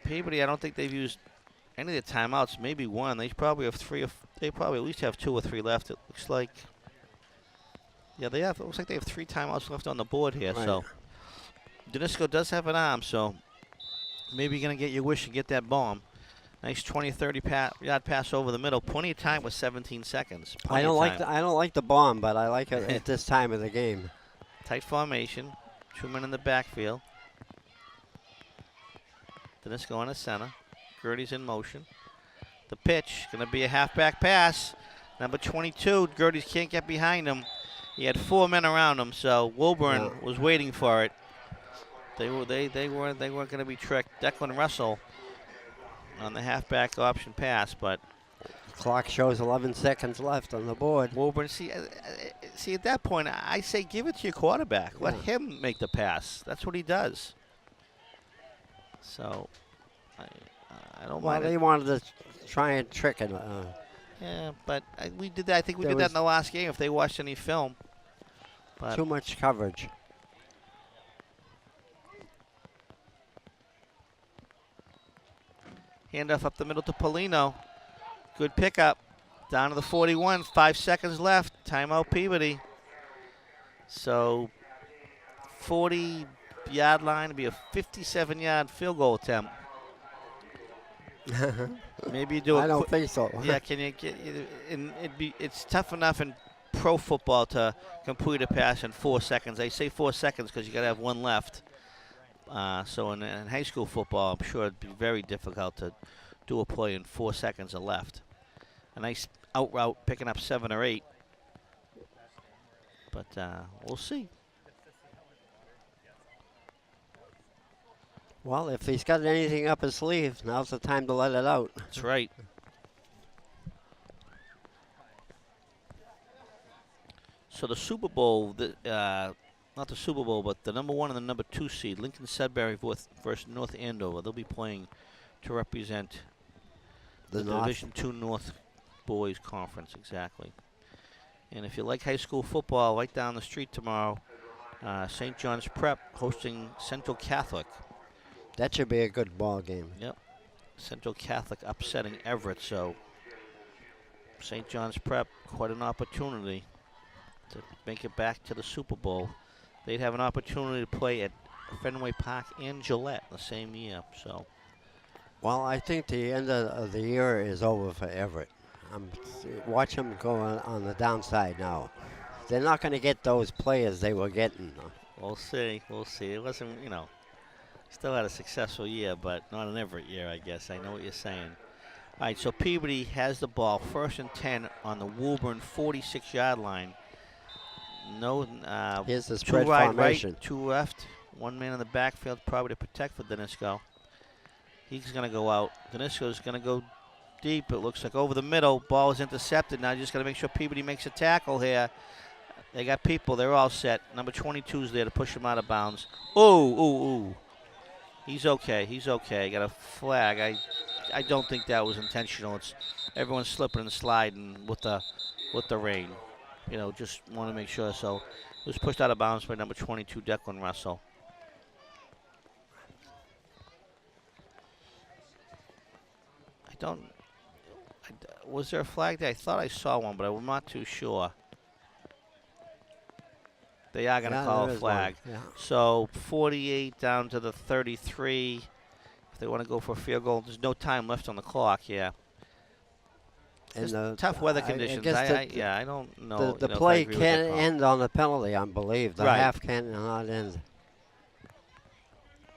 Peabody, I don't think they've used any of the timeouts. Maybe one. They probably have 3 or they probably at least have 2 or 3 left. It looks like. Yeah, they have. It looks like they have 3 timeouts left on the board here. Right. So Danisco does have an arm, so maybe you're gonna get your wish and get that bomb. Nice 20, 30-yard pass over the middle. Plenty of time with 17 seconds. I Plenty don't of like time. I don't like the bomb, but I like it at this time of the game. Tight formation. 2 men in the backfield. Danisco on the center. Gertie's in motion. The pitch, going to be a halfback pass. Number 22, Gertie's can't get behind him. He had 4 men around him, so Woburn was waiting for it. They weren't going to be tricked. Declan Russell on the halfback option pass, but Clock shows 11 seconds left on the board. Woburn, see at that point, I say give it to your quarterback. Let him make the pass. That's what he does. So I don't Well, mind they it. wanted to try and trick it. Yeah, but we did that. I think we There did that was- in the last game. If they watched any film, but Too much coverage. handoff up the middle to Paulino. Good pickup. Down to the 41. 5 seconds left. Timeout Peabody. So 40-yard line to be a 57-yard field goal attempt. Maybe you do a I don't think so. Yeah, can you get? It's tough enough in pro football to complete a pass in 4 seconds. They say 4 seconds because you got to have 1 left. So in high school football, I'm sure it'd be very difficult to do a play in 4 seconds or left. A nice out route, picking up 7 or 8. But we'll see. Well, if he's got anything up his sleeve, now's the time to let it out. That's right. So the Super Bowl, not the Super Bowl, but the number 1 and the number 2 seed, Lincoln Sudbury versus North Andover. They'll be playing to represent the North. Division II North Boys Conference, exactly. And if you like high school football, right down the street tomorrow, St. John's Prep hosting Central Catholic. That should be a good ball game. Yep. Central Catholic upsetting Everett, so St. John's Prep, quite an opportunity to make it back to the Super Bowl. They'd have an opportunity to play at Fenway Park and Gillette the same year. So, Well, I think the end of the year is over for Everett. Watch them go on the downside now. They're not going to get those players they were getting. we'll see. We'll see. It wasn't, still had a successful year, but not an Everett year, I guess. I know what you're saying. All right, so Peabody has the ball, 1st and 10 on the Woburn 46-yard line. No, Here's the 2 spread wide formation. right, 2 left. 1 man in the backfield, probably to protect for Danisco. He's going to go out. Danisco's going to go deep. It looks like over the middle. Ball is intercepted. Now just got to make sure Peabody makes a tackle here. They got people. They're all set. Number 22's there to push him out of bounds. Ooh. He's okay. He's okay. Got a flag. I don't think that was intentional. It's everyone's slipping and sliding with the rain. Just want to make sure. So it was pushed out of bounds by number 22, Declan Russell. Was there a flag there? I thought I saw one, but I'm not too sure. They are going to call there a is one. flag. Yeah. So 48 down to the 33. If they want to go for a field goal, there's no time left on the clock. Yeah. And Just tough weather I conditions. guess I don't know. the if I play agree with that can call. end on a penalty, I believe. The Right. half cannot end.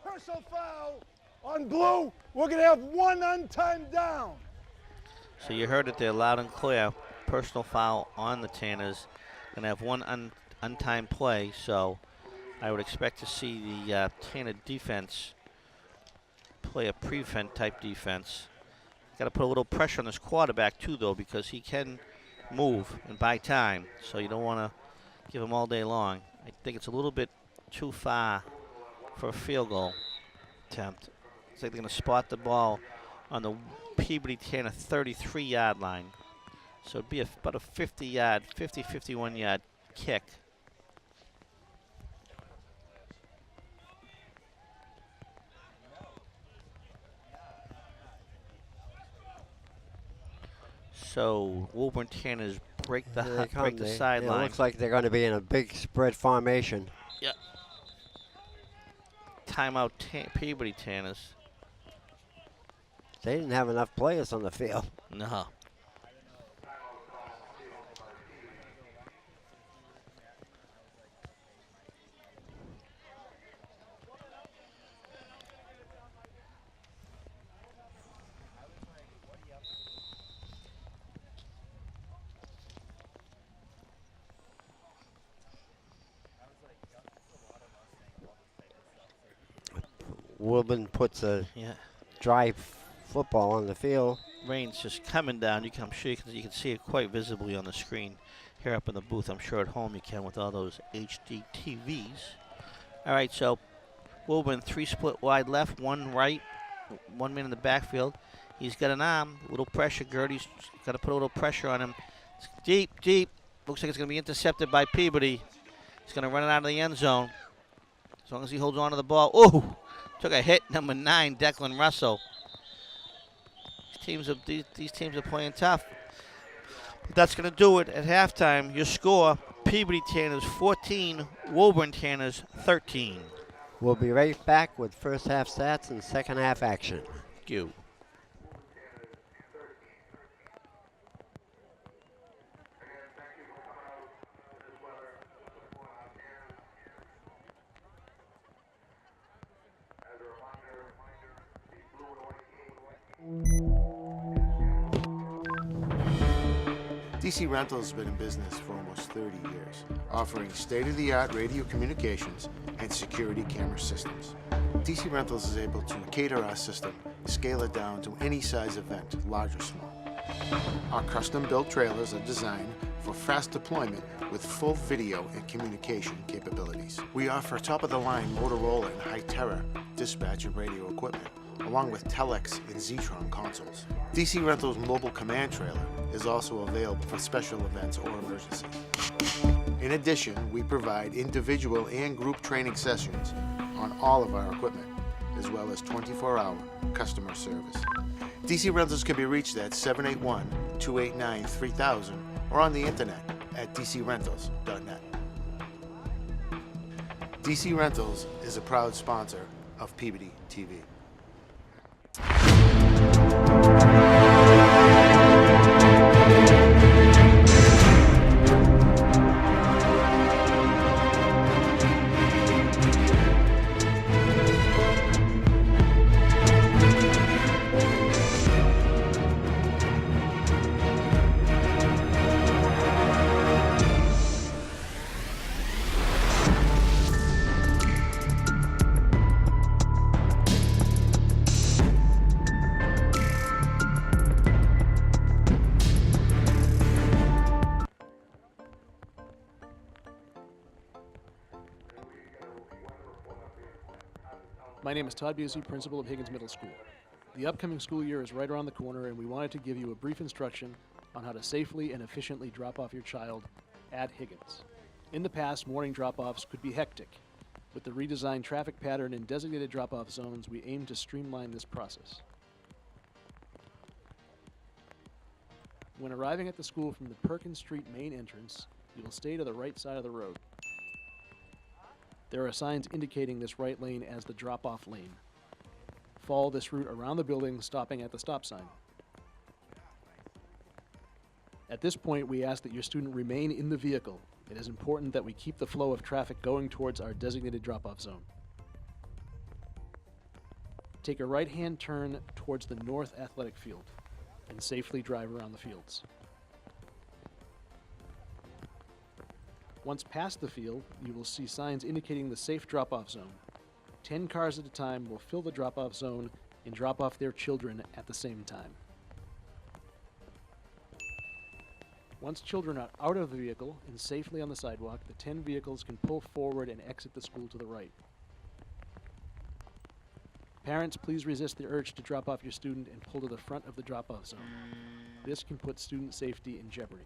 Personal foul on blue. We're going to have one untimed down. So you heard it there loud and clear. Personal foul on the Tanners. Going to have one untimed play. So I would expect to see the Tanner defense play a prevent type defense. Got to put a little pressure on this quarterback too, though, because he can move and buy time. So you don't want to give him all day long. I think it's a little bit too far for a field goal attempt. It's like they're going to spot the ball on the Peabody Tanner 33-yard line. So it'd be about a 50-yard, 51-yard kick. So Woburn Tanners break the Here they come. It sideline. looks like they're going to be in a big spread formation. Yep. Timeout Peabody Tanners. They didn't have enough players on the field. No. Woburn puts a Yeah. dry football on the field. Rain's just coming down. I'm sure you can see it quite visibly on the screen here up in the booth. I'm sure at home you can with all those HD TVs. All right, so Woburn 3 split wide left, 1 right, 1 man in the backfield. He's got an arm, a little pressure. Gertie's got to put a little pressure on him. It's deep. Looks like it's going to be intercepted by Peabody. He's going to run it out of the end zone. As long as he holds on to the ball. Oh, took a hit. Number 9, Declan Russell. These teams are playing tough. But that's going to do it at halftime. Your score, Peabody Tanners 14, Woburn Tanners 13. We'll be right back with first half stats and second half action. Thank you. DC Rental has been in business for almost 30 years, offering state-of-the-art radio communications and security camera systems. DC Rentals is able to cater our system, scale it down to any size event, large or small. Our custom-built trailers are designed for fast deployment with full video and communication capabilities. We offer top-of-the-line Motorola and High-Terra dispatch and radio equipment, along with Telex and Zetron consoles. DC Rental's mobile command trailer is also available for special events or emergencies. In addition, we provide individual and group training sessions on all of our equipment, as well as 24-hour customer service. DC Rentals can be reached at 781-289-3000 or on the internet at dcrentals.net. DC Rentals is a proud sponsor of Peabody TV. My name is Todd Busey, principal of Higgins Middle School. The upcoming school year is right around the corner, and we wanted to give you a brief instruction on how to safely and efficiently drop off your child at Higgins. In the past, morning drop-offs could be hectic. With the redesigned traffic pattern and designated drop-off zones, we aim to streamline this process. When arriving at the school from the Perkins Street main entrance, you will stay to the right side of the road. There are signs indicating this right lane as the drop-off lane. Follow this route around the building, stopping at the stop sign. At this point, we ask that your student remain in the vehicle. It is important that we keep the flow of traffic going towards our designated drop-off zone. Take a right-hand turn towards the north athletic field and safely drive around the fields. Once past the field, you will see signs indicating the safe drop-off zone. 10 cars at a time will fill the drop-off zone and drop off their children at the same time. Once children are out of the vehicle and safely on the sidewalk, the 10 vehicles can pull forward and exit the school to the right. Parents, please resist the urge to drop off your student and pull to the front of the drop-off zone. This can put student safety in jeopardy.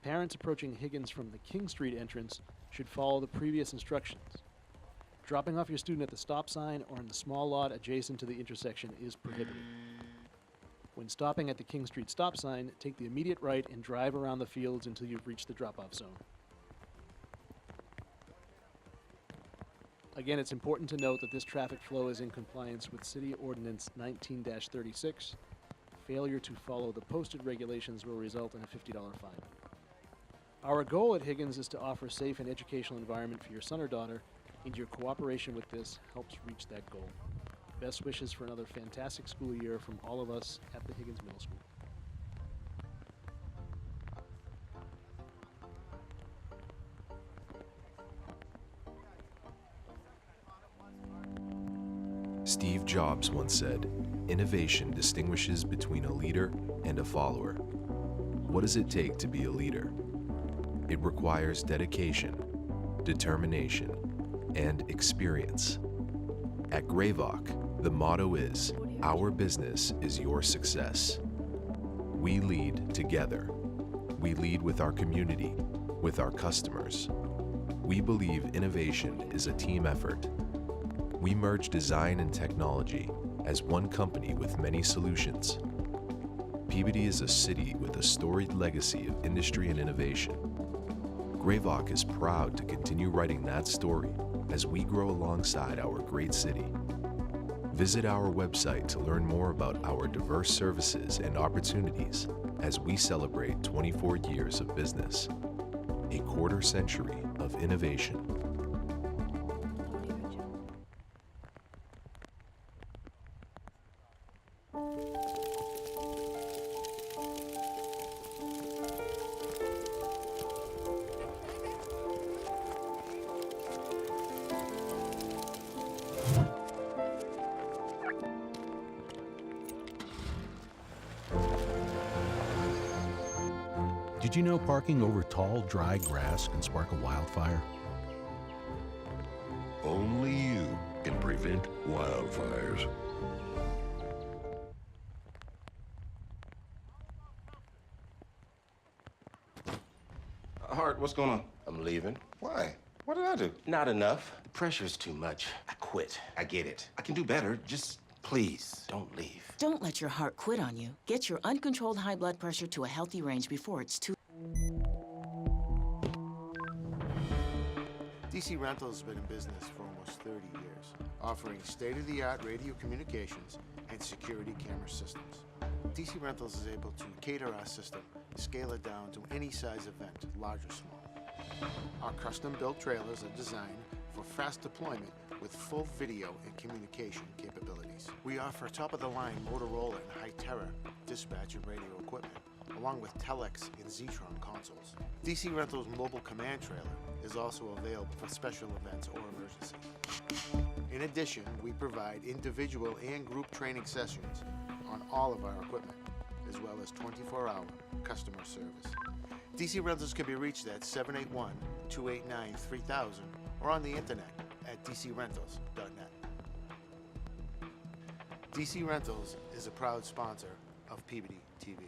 Parents approaching Higgins from the King Street entrance should follow the previous instructions. Dropping off your student at the stop sign or in the small lot adjacent to the intersection is prohibited. When stopping at the King Street stop sign, take the immediate right and drive around the fields until you've reached the drop-off zone. Again, it's important to note that this traffic flow is in compliance with City Ordinance 19-36. Failure to follow the posted regulations will result in a $50 fine. Our goal at Higgins is to offer a safe and educational environment for your son or daughter, and your cooperation with this helps reach that goal. Best wishes for another fantastic school year from all of us at the Higgins Middle School. Steve Jobs once said, "Innovation distinguishes between a leader and a follower." What does it take to be a leader? It requires dedication, determination, and experience. At Greyvock, the motto is, "Our business is your success." We lead together. We lead with our community, with our customers. We believe innovation is a team effort. We merge design and technology as one company with many solutions. Peabody is a city with a storied legacy of industry and innovation. Greyvock is proud to continue writing that story as we grow alongside our great city. Visit our website to learn more about our diverse services and opportunities as we celebrate 24 years of business, a quarter century of innovation. Did you know parking over tall, dry grass can spark a wildfire? Only you can prevent wildfires. Hart, what's going on? I'm leaving. Why? What did I do? Not enough. The pressure's too much. I quit. I get it. I can do better. Just Please, don't leave. Don't let your heart quit on you. Get your uncontrolled high blood pressure to a healthy range before it's too... DC Rentals has been in business for almost 30 years, offering state-of-the-art radio communications and security camera systems. DC Rentals is able to cater our system, scale it down to any size event, large or small. Our custom-built trailers are designed for fast deployment with full video and communication capabilities. We offer top-of-the-line Motorola and High-Terra dispatch and radio equipment, along with Telex and Zetron consoles. DC Rentals Mobile Command Trailer is also available for special events or emergency. In addition, we provide individual and group training sessions on all of our equipment, as well as 24-hour customer service. DC Rentals can be reached at 781-289-3000 or on the internet at dcrentals.net. DC Rentals is a proud sponsor of Peabody TV.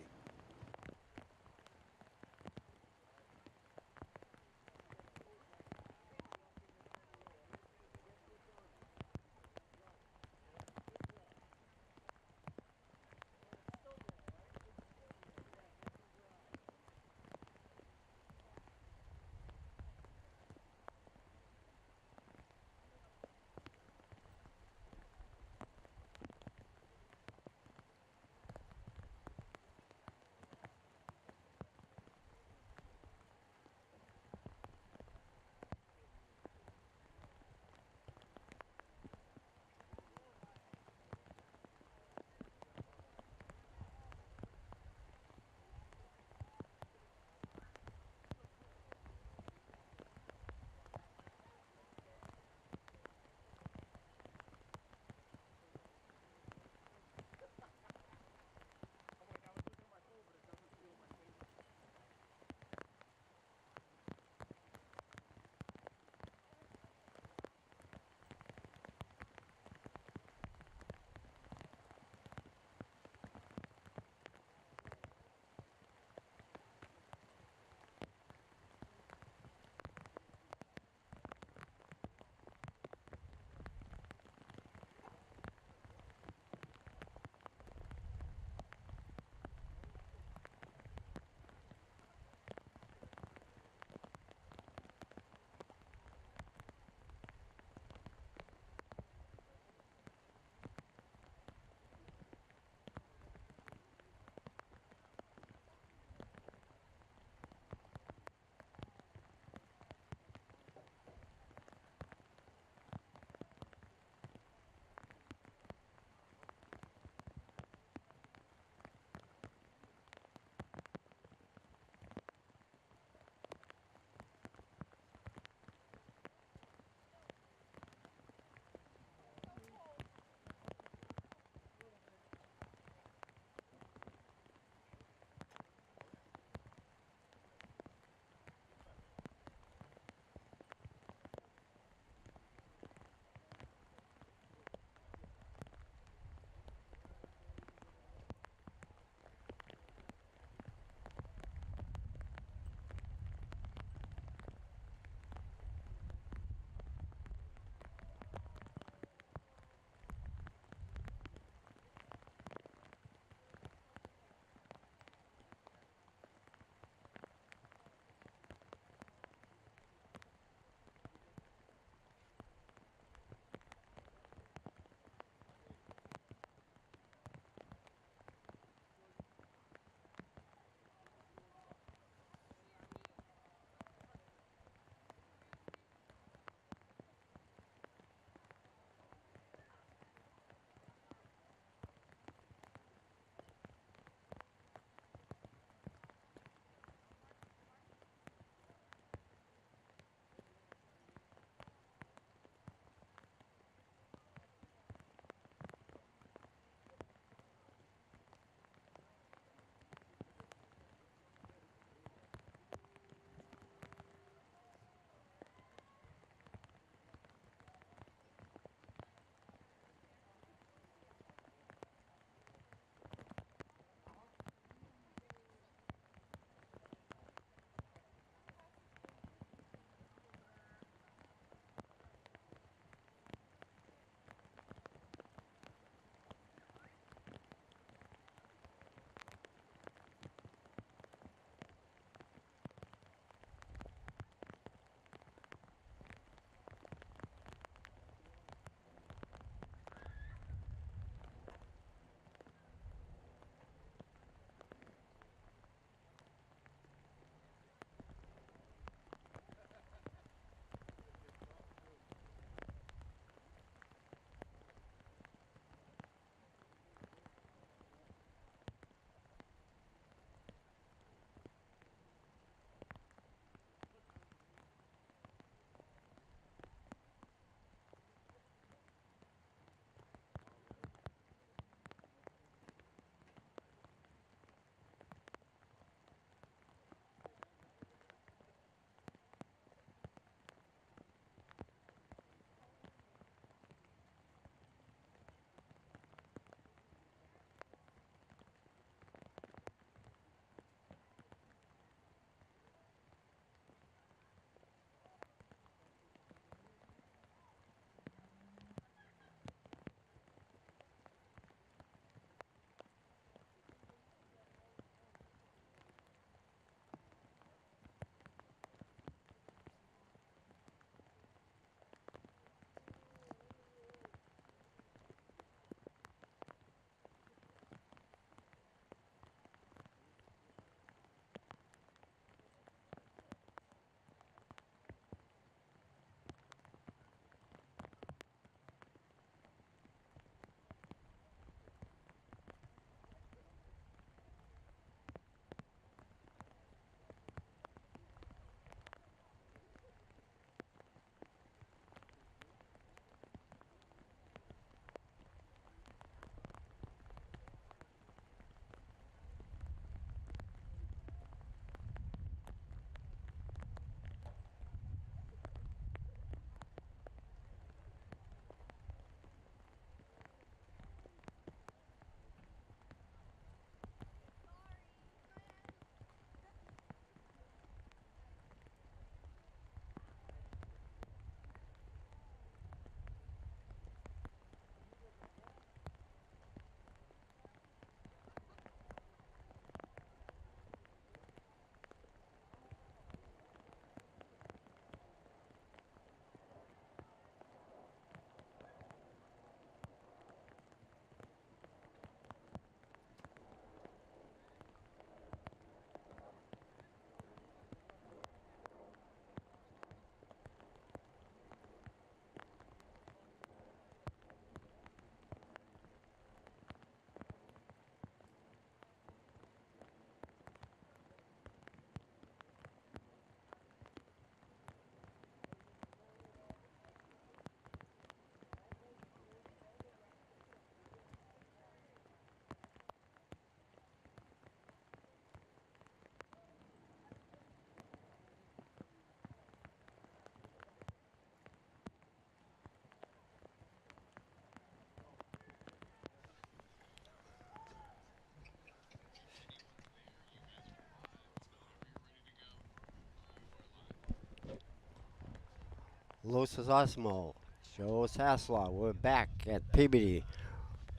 Lucis Osmo, Joe Sasslaw. We're back at Peabody,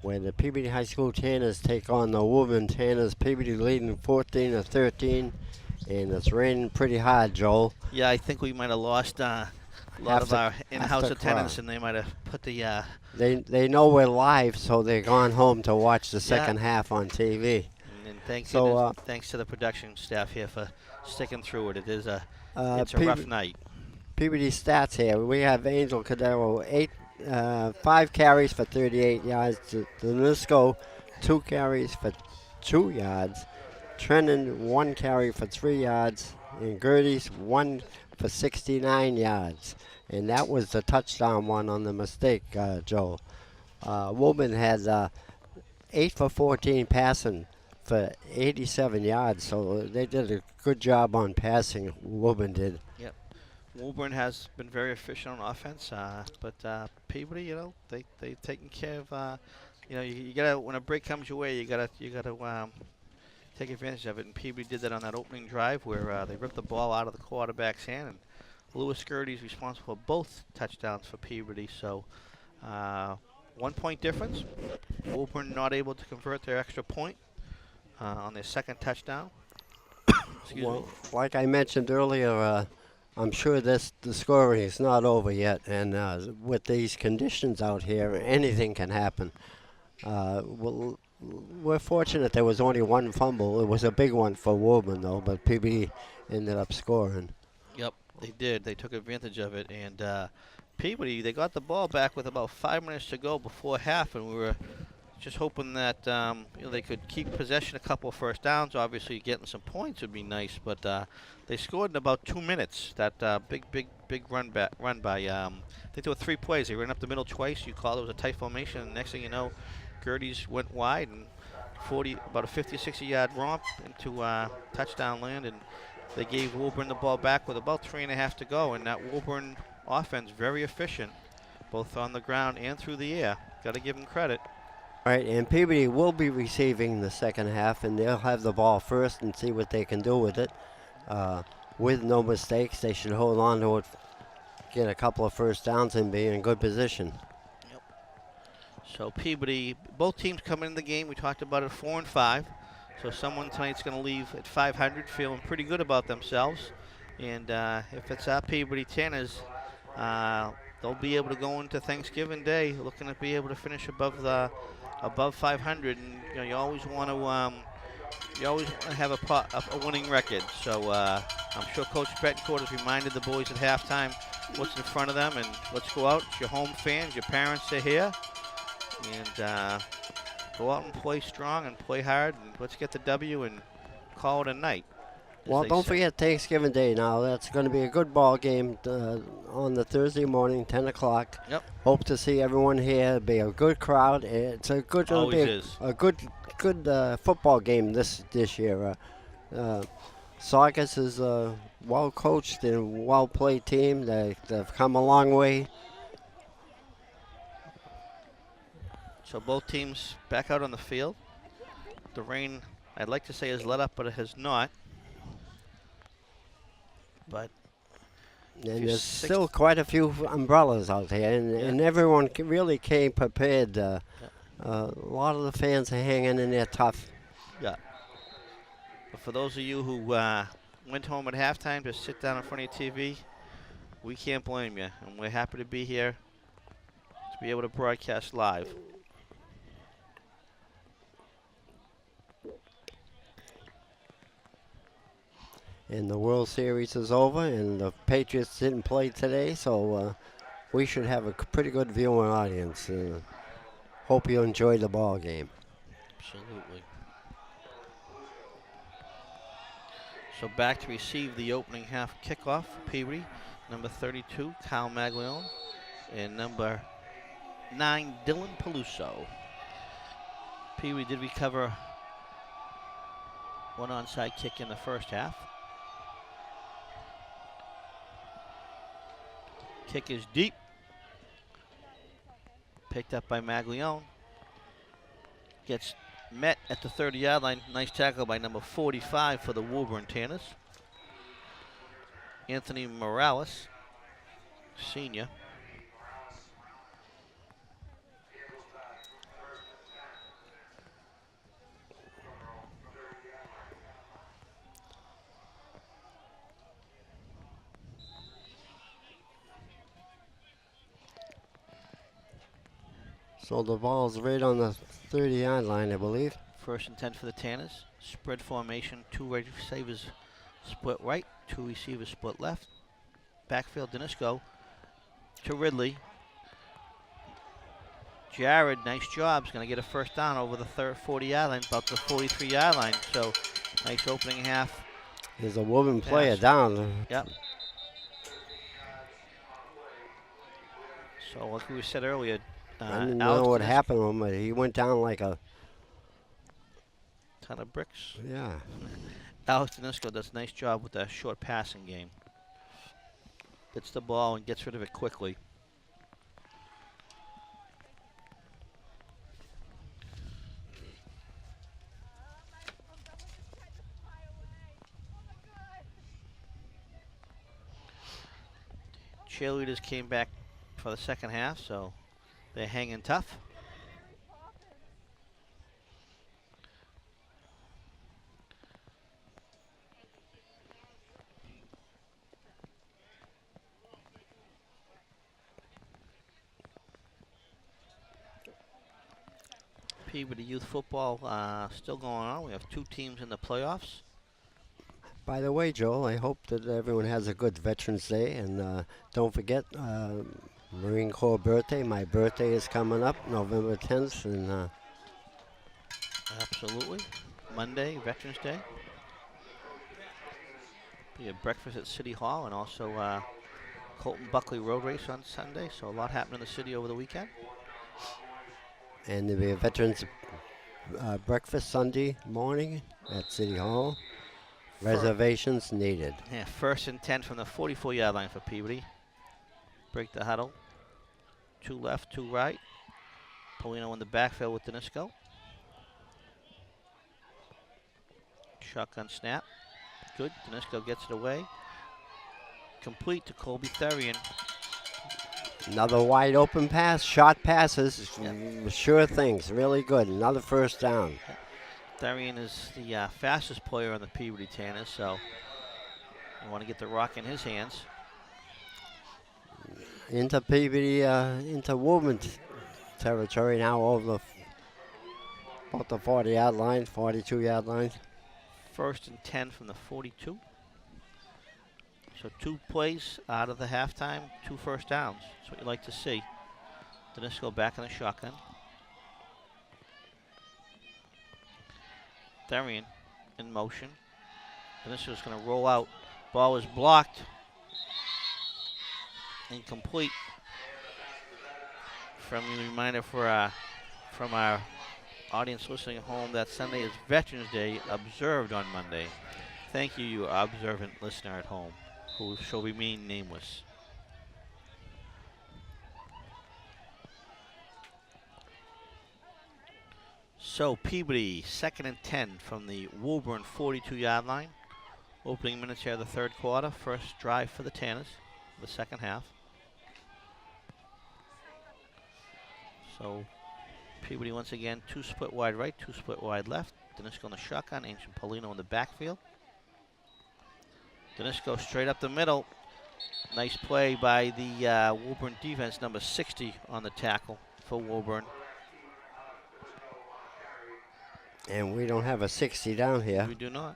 where the Peabody High School Tanners take on the Woburn Tanners. Peabody leading 14-13, and it's raining pretty hard, Joel. Yeah, I think we might have lost a lot of our in-house attendance, and they might have put the. They know we're live, so they're gone home to watch the second half on TV. And thanks to the production staff here for sticking through it. It is it's a rough night. Peabody stats here. We have Angel Cadero, 5 carries for 38 yards. Danisco, 2 carries for 2 yards. Trennan, 1 carry for 3 yards. And Gertie's 1 for 69 yards. And that was the touchdown one on the mistake, Joe. Woburn had 8 for 14 passing for 87 yards. So they did a good job on passing, Woburn did. Yep. Woburn has been very efficient on offense, but Peabody, they've taken care of. You gotta, when a break comes your way, you gotta take advantage of it. And Peabody did that on that opening drive where they ripped the ball out of the quarterback's hand, and Lewis Gertie's responsible for both touchdowns for Peabody. So 1 point difference. Woburn not able to convert their extra point on their second touchdown. Excuse me. Like I mentioned earlier. I'm sure the scoring is not over yet, and with these conditions out here, anything can happen. We're fortunate there was only 1 fumble. It was a big one for Woburn, though, but Peabody ended up scoring. Yep, they did. They took advantage of it, and Peabody, they got the ball back with about 5 minutes to go before half, and we were just hoping that they could keep possession, a couple of first downs. Obviously, getting some points would be nice, but they scored in about 2 minutes. That big run by. I think there were 3 plays. They ran up the middle twice. You called it was a tight formation, and next thing you know, Gertie's went wide and about a 50, 60-yard romp into touchdown land, and they gave Woburn the ball back with about 3.5 to go. And that Woburn offense very efficient, both on the ground and through the air. Got to give them credit. All right, and Peabody will be receiving the second half, and they'll have the ball first and see what they can do with it. With no mistakes, they should hold on to it, get a couple of first downs, and be in good position. Yep. So Peabody, both teams come in the game. We talked about it, 4-5. So someone tonight's going to leave at 500, feeling pretty good about themselves. And if it's our Peabody Tanners, they'll be able to go into Thanksgiving Day looking to be able to finish above 500, and you always want to have a winning record. So I'm sure Coach Betancourt has reminded the boys at halftime what's in front of them, and let's go out. It's your home fans, your parents are here, and go out and play strong and play hard, and let's get the W and call it a night. Well, don't forget Thanksgiving Day now. That's going to be a good ball game on the Thursday morning, 10 o'clock. Yep. Hope to see everyone here. It'll be a good crowd. It's a good, a good football game this year. Saugus is a well-coached and well-played team. They've come a long way. So both teams back out on the field. The rain, I'd like to say, has let up, but it has not. But and there's still quite a few umbrellas out there, and everyone really came prepared. A lot of the fans are hanging in there tough. Yeah. But for those of you who went home at halftime to sit down in front of your TV, we can't blame you, and we're happy to be here to be able to broadcast live. And the World Series is over, and the Patriots didn't play today, so we should have a pretty good viewing audience. Hope you enjoy the ball game. Absolutely. So back to receive the opening half kickoff for Peabody. Number 32, Kyle Maglione, and number 9, Dylan Peluso. Peabody did recover one onside kick in the first half. Kick is deep. Picked up by Maglione. Gets met at the 30-yard line. Nice tackle by number 45 for the Woburn Tanners. Anthony Morales senior. So the ball's right on the 30-yard line, I believe. 1st and 10 for the Tanners. Spread formation. 2 receivers split right. 2 receivers split left. Backfield, Danisco to Ridley. Jared, nice job. Is going to get a first down over the 40-yard line, about the 43-yard line. So nice opening half. There's a Woburn player pass. down. Yep. So like we said earlier, I didn't Alex know what Danisco- happened to him, but he went down like a, ton of bricks. yeah. Alex Danisco does a nice job with that short passing game. Gets the ball and gets rid of it quickly. Cheerleaders came back for the second half, so they're hanging tough. Peabody Youth Football still going on. We have 2 teams in the playoffs. By the way, Joel, I hope that everyone has a good Veterans Day, and don't forget Marine Corps birthday. My birthday is coming up, November 10th, and Absolutely. Monday, Veterans Day. Be a breakfast at City Hall, and also Colton Buckley Road Race on Sunday. So a lot happening in the city over the weekend. there'll be a Veterans breakfast Sunday morning at City Hall. Reservations needed. Yeah, 1st and 10 from the 44-yard line for Peabody. Break the huddle. 2 left, 2 right. Polino in the backfield with Danisco. Shotgun snap. Good. Danisco gets it away. Complete to Colby Therian. Another wide open pass, short passes, Yep. sure things, really good. Another first down. Therian is the fastest player on the Peabody Tanners, so you want to get the rock in his hands. Into Peabody, into Woburn territory now over about the 40-yard line, 42-yard line. 1st and 10 from the 42. So 2 plays out of the halftime, 2 first downs. That's what you like to see. Danisco back in the shotgun. Therian in motion. Danisco's going to roll out. Ball is blocked. Incomplete. Friendly reminder for from our audience listening at home that Sunday is Veterans Day, observed on Monday. Thank you, you observant listener at home, who shall remain nameless. So Peabody, 2nd and 10 from the Woburn 42-yard line. Opening minutes here of the 3rd quarter. First drive for the Tanners, the second half. So Peabody once again, 2 split wide right, 2 split wide left. Danisco in the shotgun, Ancient Polino in the backfield. Danisco straight up the middle. Nice play by the Woburn defense, number 60 on the tackle for Woburn. And we don't have a 60 down here. We do not.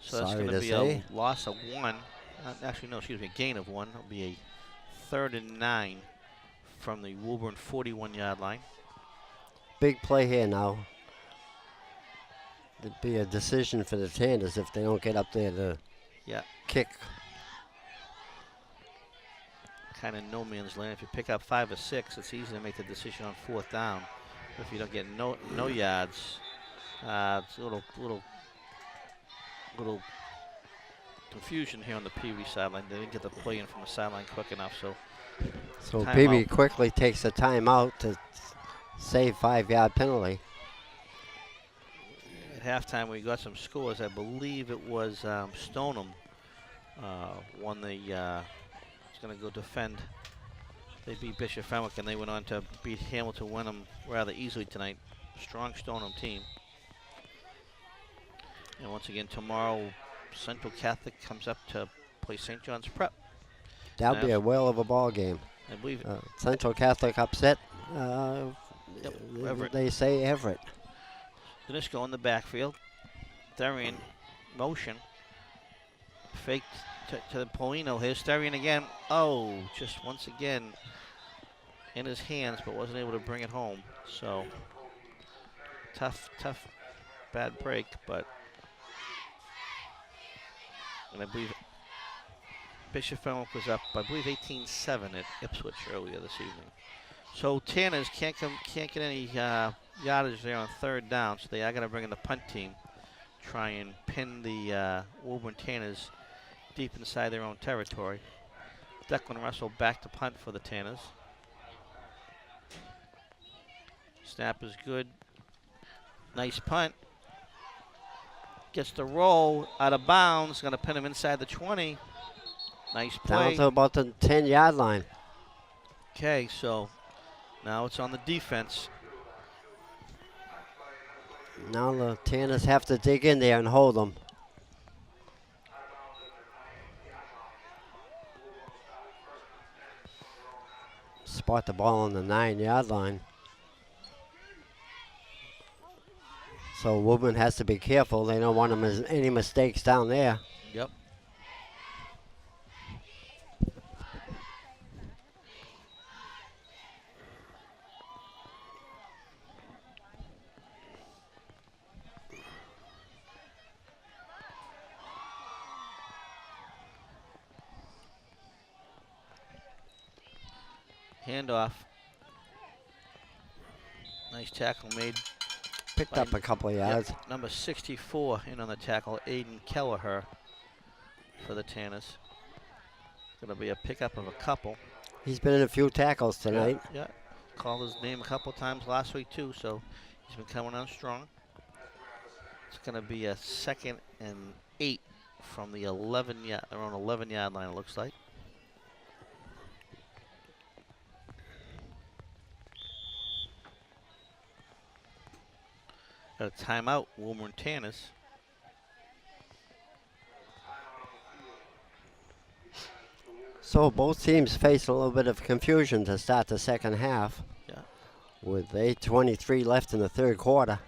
So that's Sorry going to to be say. a loss of 1. Actually, no, excuse me, a gain of 1. It'll be a 3rd and 9 from the Woburn 41-yard line. Big play here now. It'd be a decision for the Tanners if they don't get up there to kick. Kind of no man's land. If you pick up 5 or 6, it's easy to make the decision on 4th down. If you don't get no yards, it's a little confusion here on the Peabody sideline. They didn't get the play in from the sideline quick enough, so Peabody timeout. quickly takes a timeout to save 5-yard penalty. At halftime, we got some scores. I believe it was Stoneham won the. He's going to go defend. They beat Bishop Fenwick, and they went on to beat Hamilton Wenham rather easily tonight. Strong Stoneham team. And once again, tomorrow, Central Catholic comes up to play St. John's Prep. That'll be a whale of a ball game. I believe Central Catholic upset. Everett. They say Everett. Danisko in the backfield. Therian motion. Faked to the Polino. Here's Therian again. Oh, just once again in his hands, but wasn't able to bring it home. So tough, bad break, but. And I believe Bishop Fenwick was up, I believe 18-7 at Ipswich earlier this evening. So Tanners can't get any yardage there on third down, so they are going to bring in the punt team, try and pin the Woburn Tanners deep inside their own territory. Declan Russell back to punt for the Tanners. Snap is good. Nice punt. Gets the roll out of bounds. Going to pin him inside the 20. Nice play. Down to about the 10-yard line. Okay, so now it's on the defense. Now the Tanners have to dig in there and hold them. Spot the ball on the 9-yard line. So Woburn has to be careful. They don't want any mistakes down there. Yep. Handoff. Nice tackle made. Picked up a couple of yards. Yep. Number 64 in on the tackle, Aiden Kelleher for the Tanners. Going to be a pickup of a couple. He's been in a few tackles tonight. Yeah. Called his name a couple times last week too, so he's been coming on strong. It's going to be a 2nd and 8 from the 11-yard line, it looks like. Got a timeout, Woburn Tanners. So both teams face a little bit of confusion to start the second half. Yeah. With 8:23 left in the third quarter.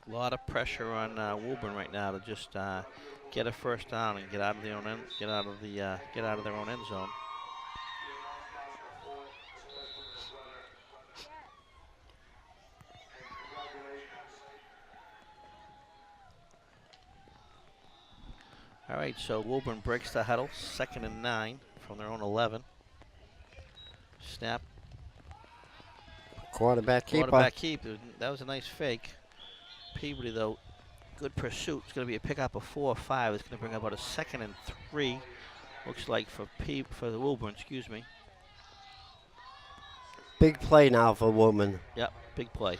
A lot of pressure on Woburn right now to just get a first down and get out of their own get out of their own end zone. All right, so Woburn breaks the huddle, 2nd and 9 from their own 11. Snap. Quarterback keeper. Quarterback keep. That was a nice fake. Peabody, though, good pursuit. It's going to be a pickup of 4 or 5. It's going to bring about a 2nd and 3. Looks like for the Woburn, excuse me. Big play now for Woburn. Yep, big play.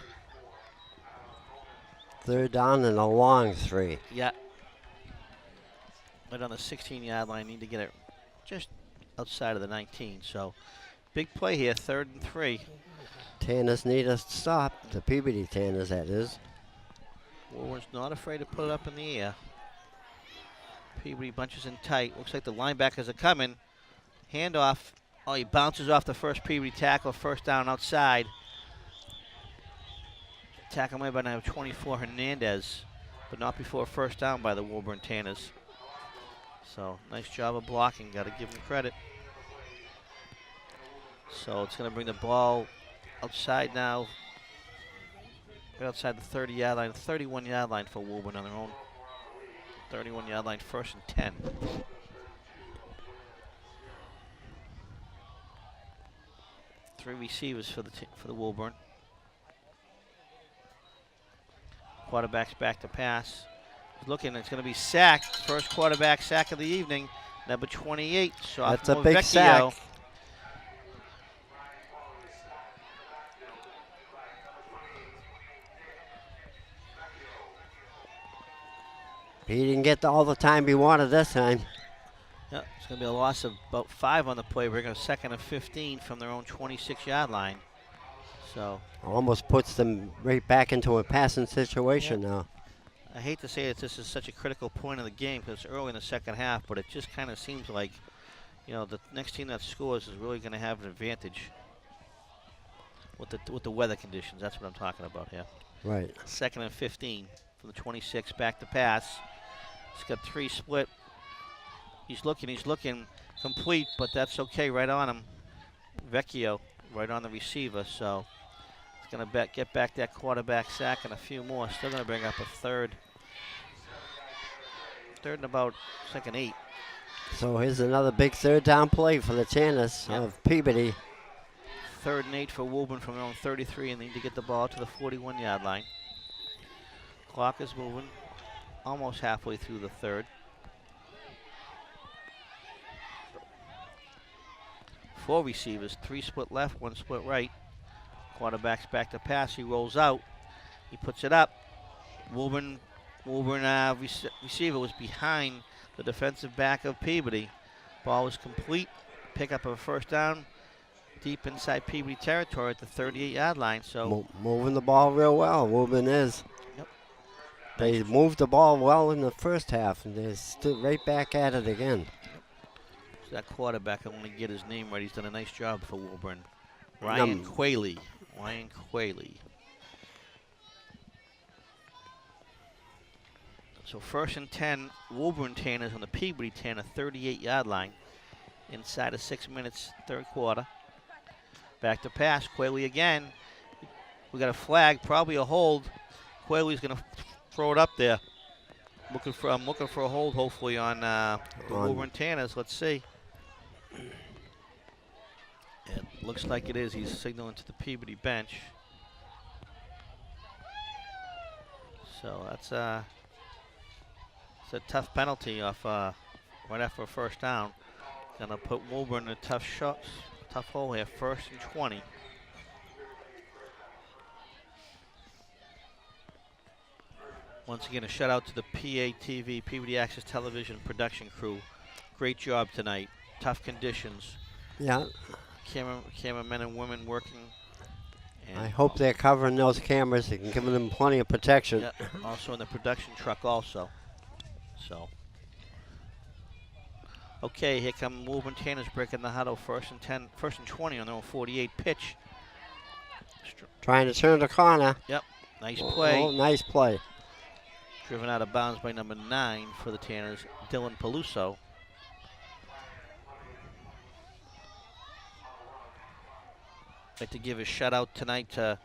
Third down and a long 3. Yeah. Right on the 16-yard line, need to get it just outside of the 19. So, big play here, 3rd and 3. Tanners need a stop. The Peabody Tanners, that is. Woburn's not afraid to put it up in the air. Peabody bunches in tight. Looks like the linebackers are coming. Handoff. Oh, he bounces off the first Peabody tackle. First down outside. Tackle made by number 24, Hernandez, but not before first down by the Woburn Tanners. So, nice job of blocking. Got to give him credit. So, it's going to bring the ball outside now. Right outside the 30-yard line, 31-yard line for Woburn on their own. 31-yard line, 1st and 10. Three receivers for the Woburn. Quarterback's back to pass. Looking, it's going to be sacked. First quarterback sack of the evening, number 28. That's a big sack. He didn't get all the time he wanted this time. Yeah, it's going to be a loss of about 5 on the play. We're going to 2nd and 15 from their own 26-yard line. So almost puts them right back into a passing situation now. I hate to say that this is such a critical point of the game because it's early in the second half, but it just kind of seems like, the next team that scores is really going to have an advantage with the weather conditions. That's what I'm talking about here. Right. 2nd and 15 from the 26, back to pass. He's got 3 split. He's looking complete, but that's okay. Right on him. Vecchio, right on the receiver. So he's going to get back that quarterback sack and a few more. Still going to bring up a third. Third and about 2nd 8. So here's another big 3rd down play for the Tanners of Peabody. 3rd and 8 for Woburn from their own 33, and they need to get the ball to the 41-yard line. Clock is moving, almost halfway through the 3rd. 4 receivers, 3 split left, 1 split right. Quarterback's back to pass. He rolls out. He puts it up. Woburn receiver was behind the defensive back of Peabody. Ball was complete. Pick up a 1st down deep inside Peabody territory at the 38-yard line. So moving the ball real well. Woburn is. Yep. They moved the ball well in the first half, and they're still right back at it again. So that quarterback, I want to get his name right. He's done a nice job for Woburn. Ryan Qualey. Ryan Qualey. So 1st and 10, Woburn Tanners on the Peabody Tanner 38-yard line. Inside of 6 minutes, 3rd quarter. Back to pass, Qualey again. We got a flag, probably a hold. Qualey's going to throw it up there. I'm looking for a hold, hopefully, on the Woburn Tanners. Let's see. It looks like it is. He's signaling to the Peabody bench. So that's it's a tough penalty off right after a 1st down. Gonna put Woburn in a tough hole here. 1st and 20. Once again, a shout out to the PATV, Peabody Access Television production crew. Great job tonight. Tough conditions. Yeah. Cameramen and women working. And I hope they're covering those cameras and giving them plenty of protection. Yeah, also in the production truck also. So. Okay, here come Woburn Tanners breaking the huddle. 1st and 20 on their own 48 pitch. Trying to turn the corner. Yep, nice play. Oh, nice play. Driven out of bounds by number 9 for the Tanners, Dylan Peluso. I'd like to give a shout out tonight to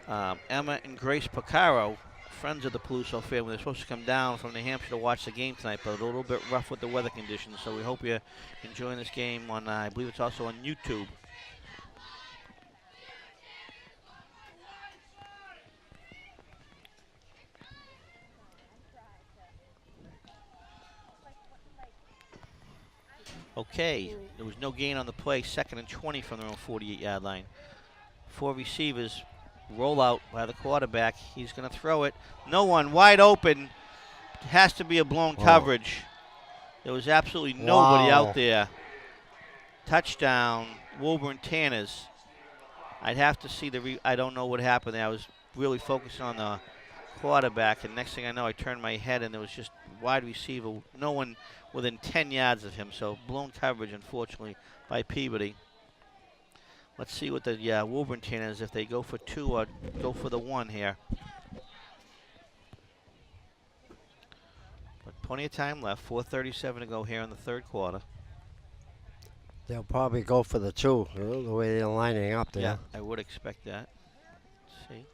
Emma and Grace Picaro, friends of the Peluso family. They're supposed to come down from New Hampshire to watch the game tonight, but a little bit rough with the weather conditions. So we hope you're enjoying this game on, I believe it's also on YouTube. Okay, there was no gain on the play. 2nd and 20 from their own 48-yard line. 4 receivers, roll out by the quarterback. He's going to throw it. No one, wide open. It has to be a blown coverage. There was absolutely nobody out there. Touchdown, Woburn Tanners. I'd have to see I don't know what happened there. I was really focused on the quarterback, and next thing I know, I turned my head, and there was just wide receiver. No one within 10 yards of him, so blown coverage, unfortunately, by Peabody. Let's see what the Woburn Tanners, if they go for 2 or go for the 1 here. But plenty of time left, 4:37 to go here in the 3rd quarter. They'll probably go for the 2, the way they're lining up there. Yeah, I would expect that. Let's see.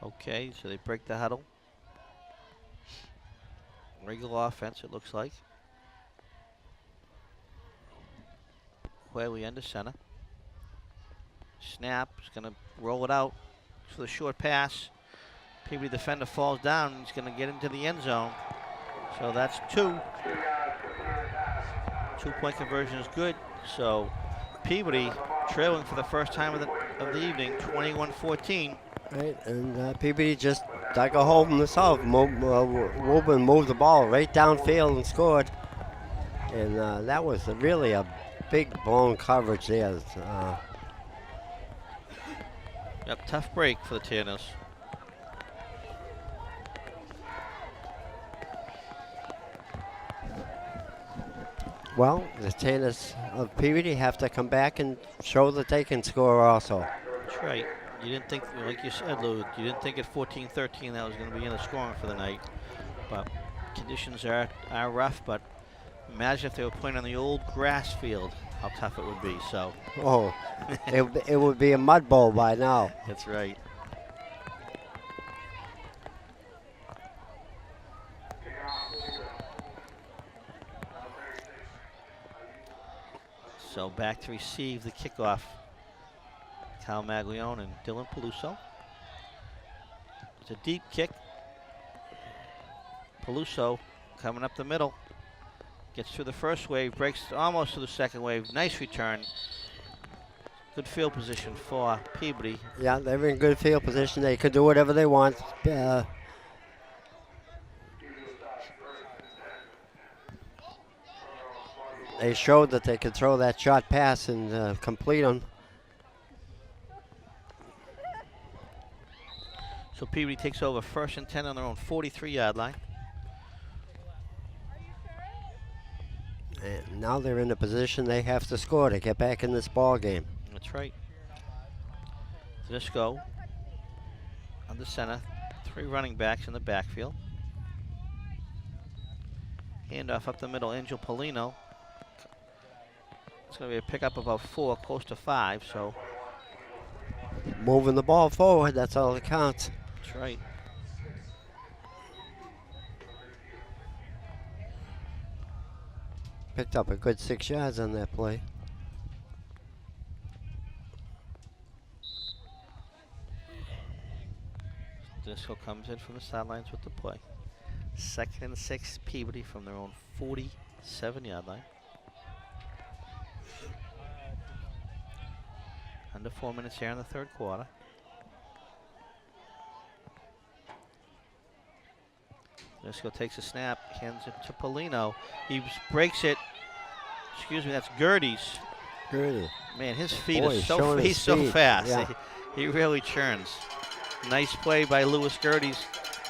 Okay, so they break the huddle. Regular offense, it looks like. Quayle under center. Snap, is going to roll it out for the short pass. Peabody defender falls down. He's going to get into the end zone. So that's 2. 2-point conversion is good. So Peabody trailing for the first time of the evening, 21-14. Right, and Peabody just dug a hole in themselves. Woburn moved the ball right downfield and scored. And that was really a big blown coverage there. Yep, tough break for the Tanners. Well, the Tanners of Peabody have to come back and show that they can score also. That's right. You didn't think, like you said, Lou, you didn't think at 14-13 that was going to be in the scoring for the night. But conditions are rough, but imagine if they were playing on the old grass field, how tough it would be. So. Oh, it would be a mud bowl by now. That's right. So back to receive the kickoff. Cal Maglione and Dylan Peluso. It's a deep kick. Peluso coming up the middle. Gets through the first wave, breaks almost to the second wave. Nice return. Good field position for Peabody. Yeah, they're in good field position. They could do whatever they want. They showed that they could throw that short pass and complete them. So Peabody takes over 1st and 10 on their own 43-yard line. And now they're in a position they have to score to get back in this ball game. That's right. Disco on the center. 3 running backs in the backfield. Handoff up the middle, Angel Polino. It's going to be a pickup about 4, close to 5, so. Moving the ball forward, that's all that counts. That's right. Picked up a good 6 yards on that play. Disco comes in from the sidelines with the play. 2nd and 6, Peabody from their own 47-yard line. Under 4 minutes here in the 3rd quarter. Disco takes a snap, hands it to Polino. He breaks it. Excuse me, that's Gertie's. Gertie. Man, his feet Boy, are so fast. Yeah. He really churns. Nice play by Lewis Gertie's.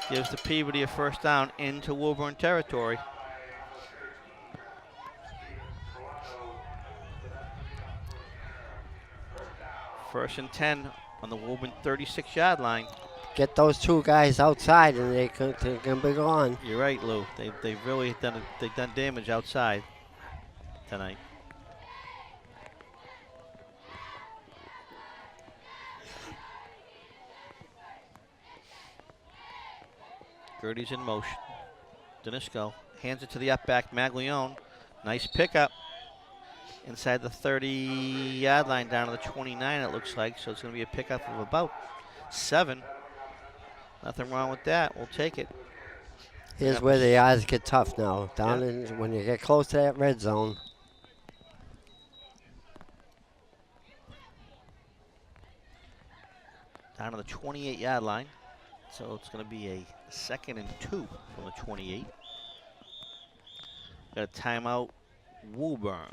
Gives the Peabody a 1st down into Woburn territory. First and 10 on the Woburn 36-yard line. Get those 2 guys outside and they can be gone. You're right, Lou. They've really done damage outside tonight. Gertie's in motion. Danisco hands it to the up back, Maglione. Nice pickup. Inside the 30-yard line down to the 29, it looks like. So it's going to be a pickup of about 7. Nothing wrong with that. We'll take it. Here's where the odds get tough now. Down in when you get close to that red zone. Down to the 28-yard line. So it's going to be a 2nd and 2 from the 28. Got a timeout, Woburn.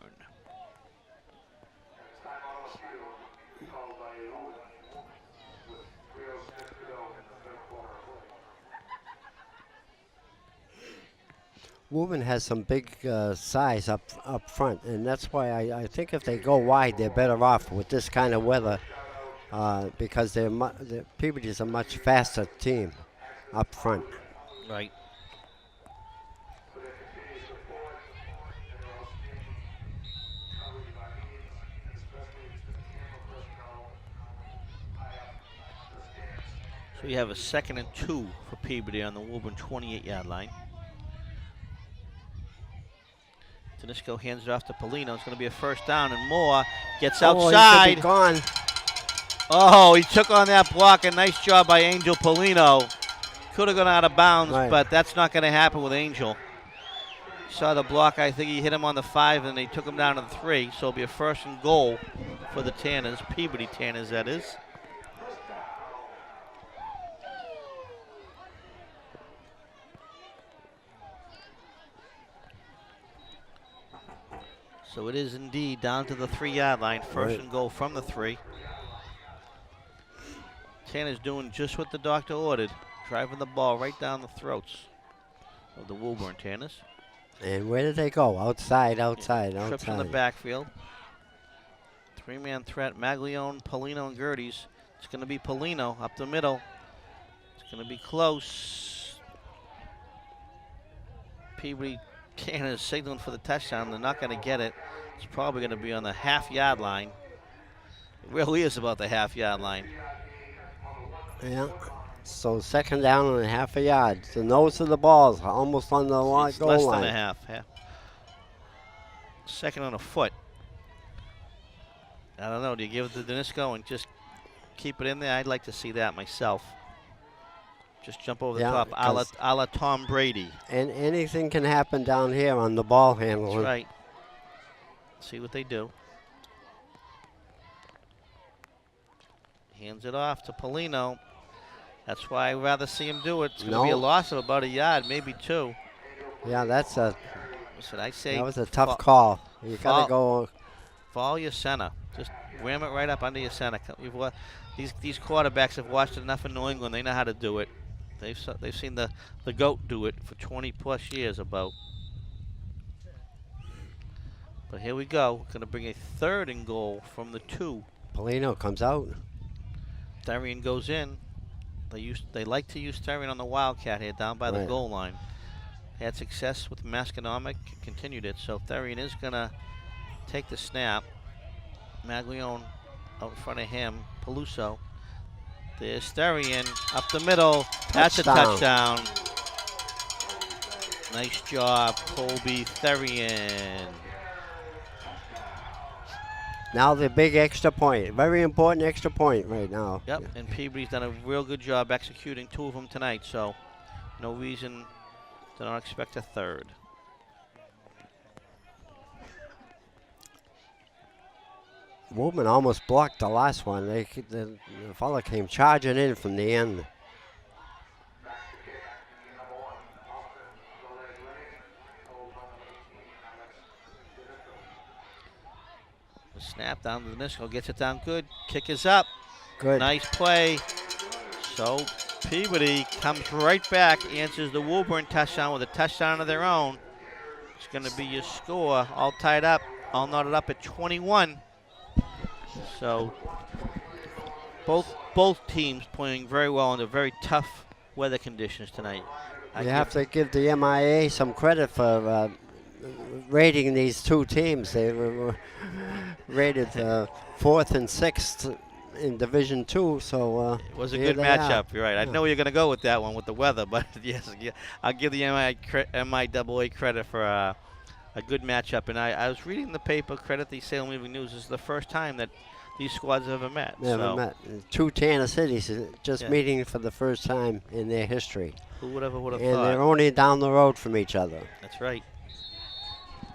Woburn has some big size up front, and that's why I think if they go wide, they're better off with this kind of weather because the Peabody is a much faster team up front. Right. So you have a 2nd and 2 for Peabody on the Woburn 28-yard line. Danisco hands it off to Polino. It's going to be a 1st down, and Moore gets outside. He could be gone. Oh, he took on that block. A nice job by Angel Polino. Could have gone out of bounds, but that's not going to happen with Angel. Saw the block. I think he hit him on the 5, and they took him down to the 3. So it'll be a 1st and goal for the Tanners, Peabody Tanners, that is. So it is indeed down to the 3-yard line. 1st and goal from the 3. Tanner's doing just what the doctor ordered, driving the ball right down the throats of the Woburn Tanners. And where did they go? Outside. Trips in the backfield. 3-man threat, Maglione, Polino, and Gerties. It's going to be Polino up the middle. It's going to be close. Peabody Tanners signaling for the touchdown. They're not going to get it. It's probably going to be on the half-yard line. It really is about the half-yard line. Yeah. So 2nd down and a half a yard. The nose of the ball's almost on the goal line. Less than a half. 2nd on a foot. I don't know. Do you give it to Danisco and just keep it in there? I'd like to see that myself. Just jump over the top, a la Tom Brady. And anything can happen down here on the ball handling. That's right. See what they do. Hands it off to Polino. That's why I'd rather see him do it. It's going to be a loss of about a yard, maybe 2. Yeah, that's a. Should I say? That was a tough call. You got to go. Follow your center. Just ram it right up under your center. These quarterbacks have watched enough in New England. They know how to do it. They've seen the GOAT do it for 20+ years about. But here we go. Going to bring a 3rd and goal from the 2. Polino comes out. Therian goes in. They like to use Therian on the Wildcat here down by the goal line. Had success with Masconomic, continued it. So Therian is going to take the snap. Maglione out in front of him. Peluso. There's Therian up the middle. That's a touchdown. Nice job, Colby Therian. Now the big extra point. Very important extra point right now. Yep, and Peabody's done a real good job executing 2 of them tonight, so no reason to not expect a 3rd. Woburn almost blocked the last one. The fella came charging in from the end. The snap down to the Danisco, gets it down good. Kick is up. Good. Nice play. So Peabody comes right back, answers the Woburn touchdown with a touchdown of their own. It's going to be your score, all tied up, all knotted up at 21. So both teams playing very well under very tough weather conditions tonight. You have to give the MIA some credit for rating these 2 teams. They were rated 4th and 6th in Division 2, so it was a good matchup. You're right. I know you're going to go with that one with the weather, but yes, I'll give the MIAA credit for a good matchup. And I was reading the paper, credit the Salem Evening News. This is the first time that these squads have ever met. Never met. 2 Tanner cities just meeting for the first time in their history. Who would have thought? And they're only down the road from each other. That's right.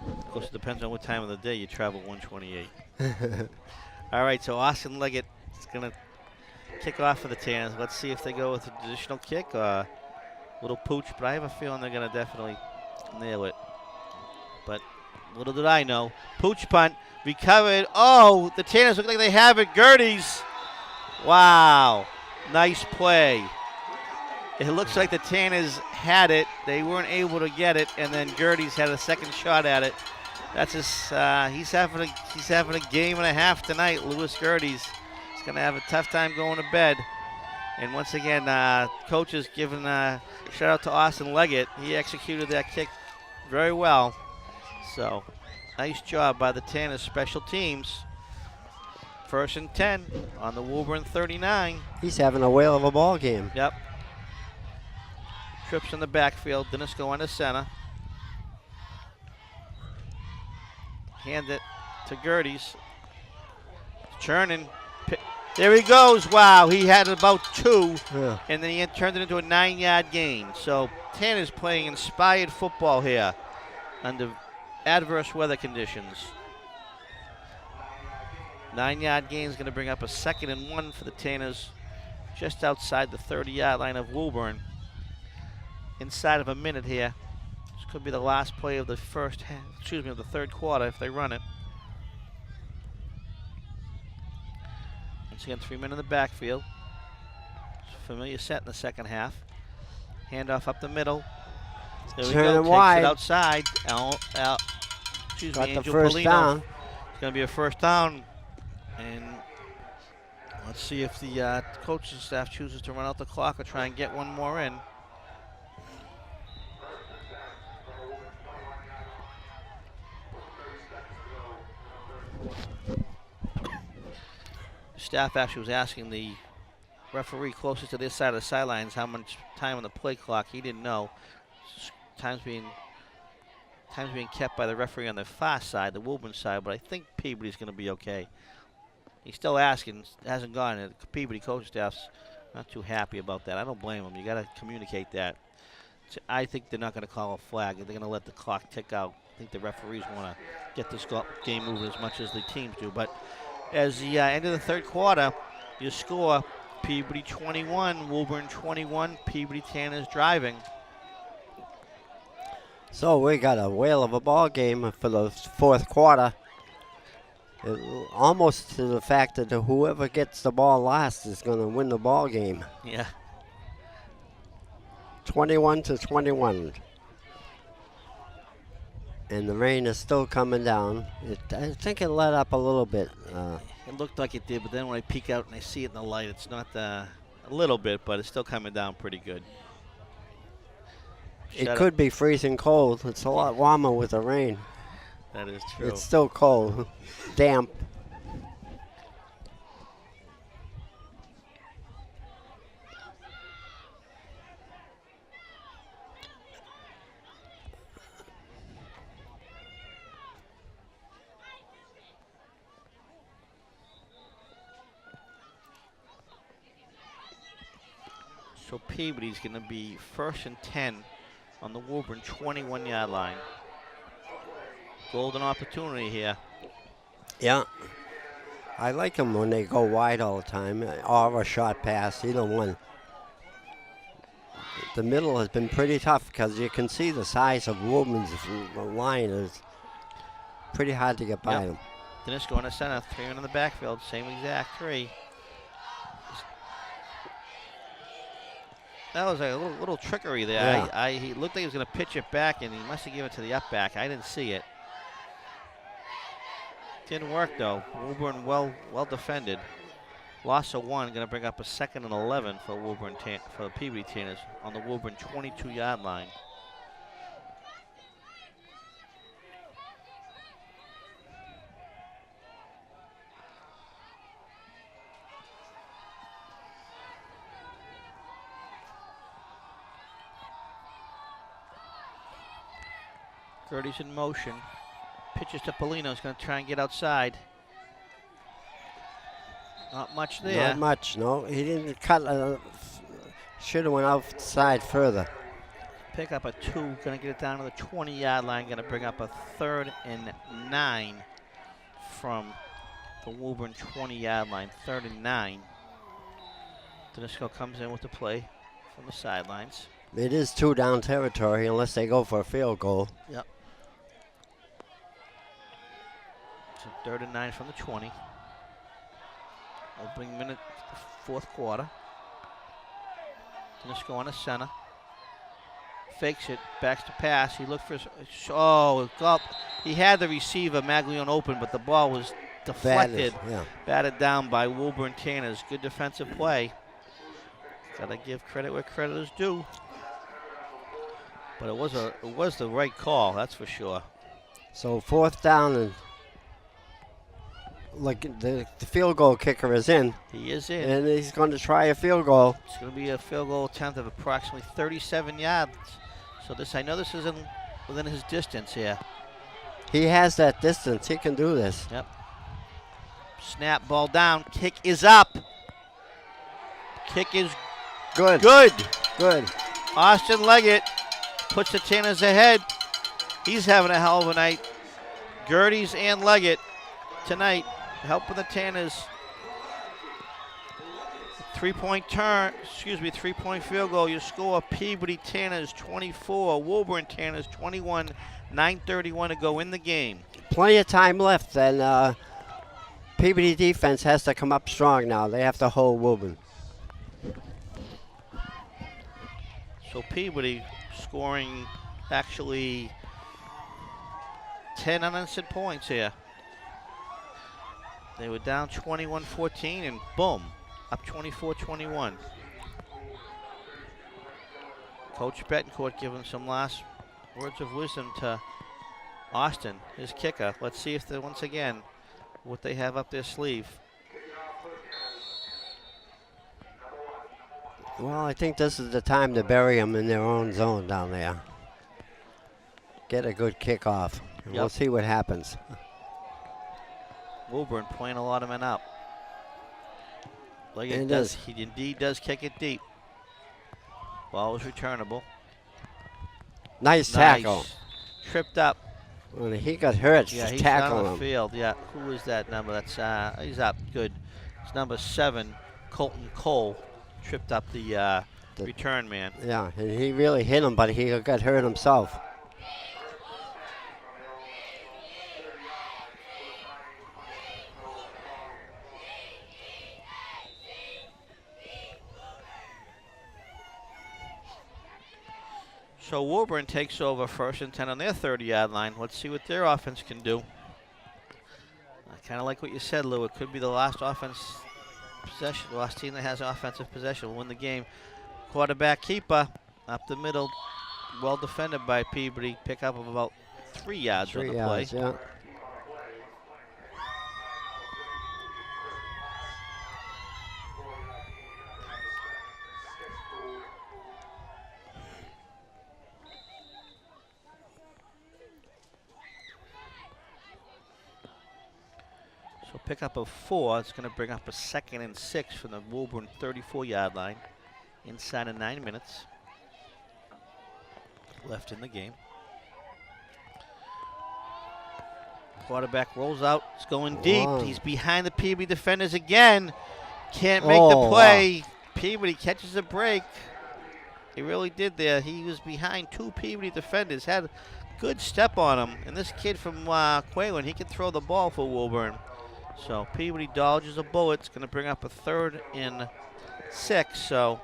Of course, it depends on what time of the day you travel 128. All right, so Austin Leggett is going to kick off for the Tanners. Let's see if they go with a traditional kick or a little pooch, but I have a feeling they're going to definitely nail it. But little did I know. Pooch punt, recovered. Oh, the Tanners look like they have it. Gerties. Wow, nice play. It looks like the Tanners had it. They weren't able to get it, and then Gerties had a second shot at it. That's his. He's having a game and a half tonight. Louis Gerties. He's going to have a tough time going to bed. And once again, coach is giving a shout out to Austin Leggett. He executed that kick very well. So, nice job by the Tanners special teams. 1st and 10 on the Woburn 39. He's having a whale of a ball game. Yep. Trips in the backfield. Danisco under center. Hand it to Gerties. Churning. There he goes. Wow, he had about 2, and then he turned it into a 9-yard gain. So Tanner's playing inspired football here. under adverse weather conditions. 9-yard gain is going to bring up a 2nd and 1 for the Tanners just outside the 30-yard line of Woburn. Inside of a minute here. This could be the last play of the of the third quarter if they run it. Once again, 3 men in the backfield. Familiar set in the second half. Handoff up the middle. There we go. Takes wide. it outside. Got Angel the first Polino. down. It's going to be a first down. And let's see if the coaching staff chooses to run out the clock or try and get one more in. Staff actually was asking the referee closest to this side of the sidelines how much time on the play clock. He didn't know. Time's being kept by the referee on the far side, the Woburn side, but I think Peabody's going to be okay. He's still asking, hasn't gone. The Peabody coaching staff's not too happy about that. I don't blame him. You got to communicate that. So I think they're not going to call a flag. They're going to let the clock tick out. I think the referees want to get this game moving as much as the teams do. But as the end of the third quarter, you score Peabody 21, Woburn 21, Peabody Tanners driving. So we got a whale of a ball game for the fourth quarter. Almost to the fact that whoever gets the ball last is going to win the ball game. Yeah. 21-21. And the rain is still coming down. I think it let up a little bit. It looked like it did, but then when I peek out and I see it in the light, it's not a little bit, but it's still coming down pretty good. It could be freezing cold. It's a lot warmer with the rain. That is true. It's still cold, damp. So Peabody's going to be 1st and 10 on the Woburn 21-yard line. Golden opportunity here. Yeah. I like them when they go wide all the time, or a short pass, either one. The middle has been pretty tough because you can see the size of Woburn's line is pretty hard to get by them. Dennis going to center, 3 in the backfield, same exact 3. That was a little trickery there. Yeah. He looked like he was going to pitch it back, and he must have given it to the up back. I didn't see it. Didn't work though. Woburn well defended. Loss of 1, going to bring up a 2nd and 11 for for the Peabody Tanners on the Woburn 22-yard line. Gertie's in motion. Pitches to Polino. He's going to try and get outside. Not much there. Not much, no. He didn't cut. Should have went outside further. Pick up a 2. Going to get it down to the 20-yard line. Going to bring up a 3rd and 9 from the Woburn 20-yard line. 3rd and 9. Danisco comes in with the play from the sidelines. It is 2 down territory unless they go for a field goal. Yep. So 3rd and 9 from the 20. Opening minute, fourth quarter. Danisco on the center. Fakes it, backs to pass. He looked for, he had the receiver, Maglione, open, but the ball was deflected, batted down by Woburn Tanners. Good defensive play. Gotta give credit where credit is due. But it was the right call, that's for sure. So 4th down, and look, the field goal kicker is in. He is in. And he's going to try a field goal. It's going to be a field goal attempt of approximately 37 yards. So I know this is within his distance here. He has that distance. He can do this. Yep. Snap, ball down. Kick is up. Kick is good. Good. Good. Austin Leggett puts the Tanners ahead. He's having a hell of a night. Gertie's and Leggett tonight helping the Tanners. 3-point field goal. Your score, Peabody Tanners 24, Woburn Tanners 21, 9:31 to go in the game. Plenty of time left, and Peabody defense has to come up strong now. They have to hold Woburn. So Peabody scoring actually 10 unanswered points here. They were down 21-14 and boom, up 24-21. Coach Betancourt giving some last words of wisdom to Austin, his kicker. Let's see if once again what they have up their sleeve. Well, I think this is the time to bury them in their own zone down there. Get a good kickoff, and we'll see what happens. Woburn playing a lot of men up. He indeed does kick it deep. Ball is returnable. Nice tackle. Tripped up. Well, he got hurt. Yeah, he's tackling on the him. field. Yeah, who is that number? That's he's up. Good. It's number 7, Colton Cole. Tripped up the return man. Yeah, and he really hit him, but he got hurt himself. So Woburn takes over 1st and 10 on their 30-yard line. Let's see what their offense can do. I kind of like what you said, Lou. It could be the last offense possession. The last team that has offensive possession will win the game. Quarterback keeper up the middle. Well defended by Peabody. Pick up of about 3 yards on the play. Yeah. So pickup of 4. It's going to bring up a 2nd and 6 from the Woburn 34-yard line. Inside of 9 minutes left in the game. Quarterback rolls out. It's going deep. He's behind the Peabody defenders again. Can't make the play. Wow. Peabody catches a break. He really did there. He was behind 2 Peabody defenders. Had a good step on him. And this kid from Quayland, he can throw the ball for Woburn. So Peabody dodges a bullet. It's going to bring up a 3rd and 6. So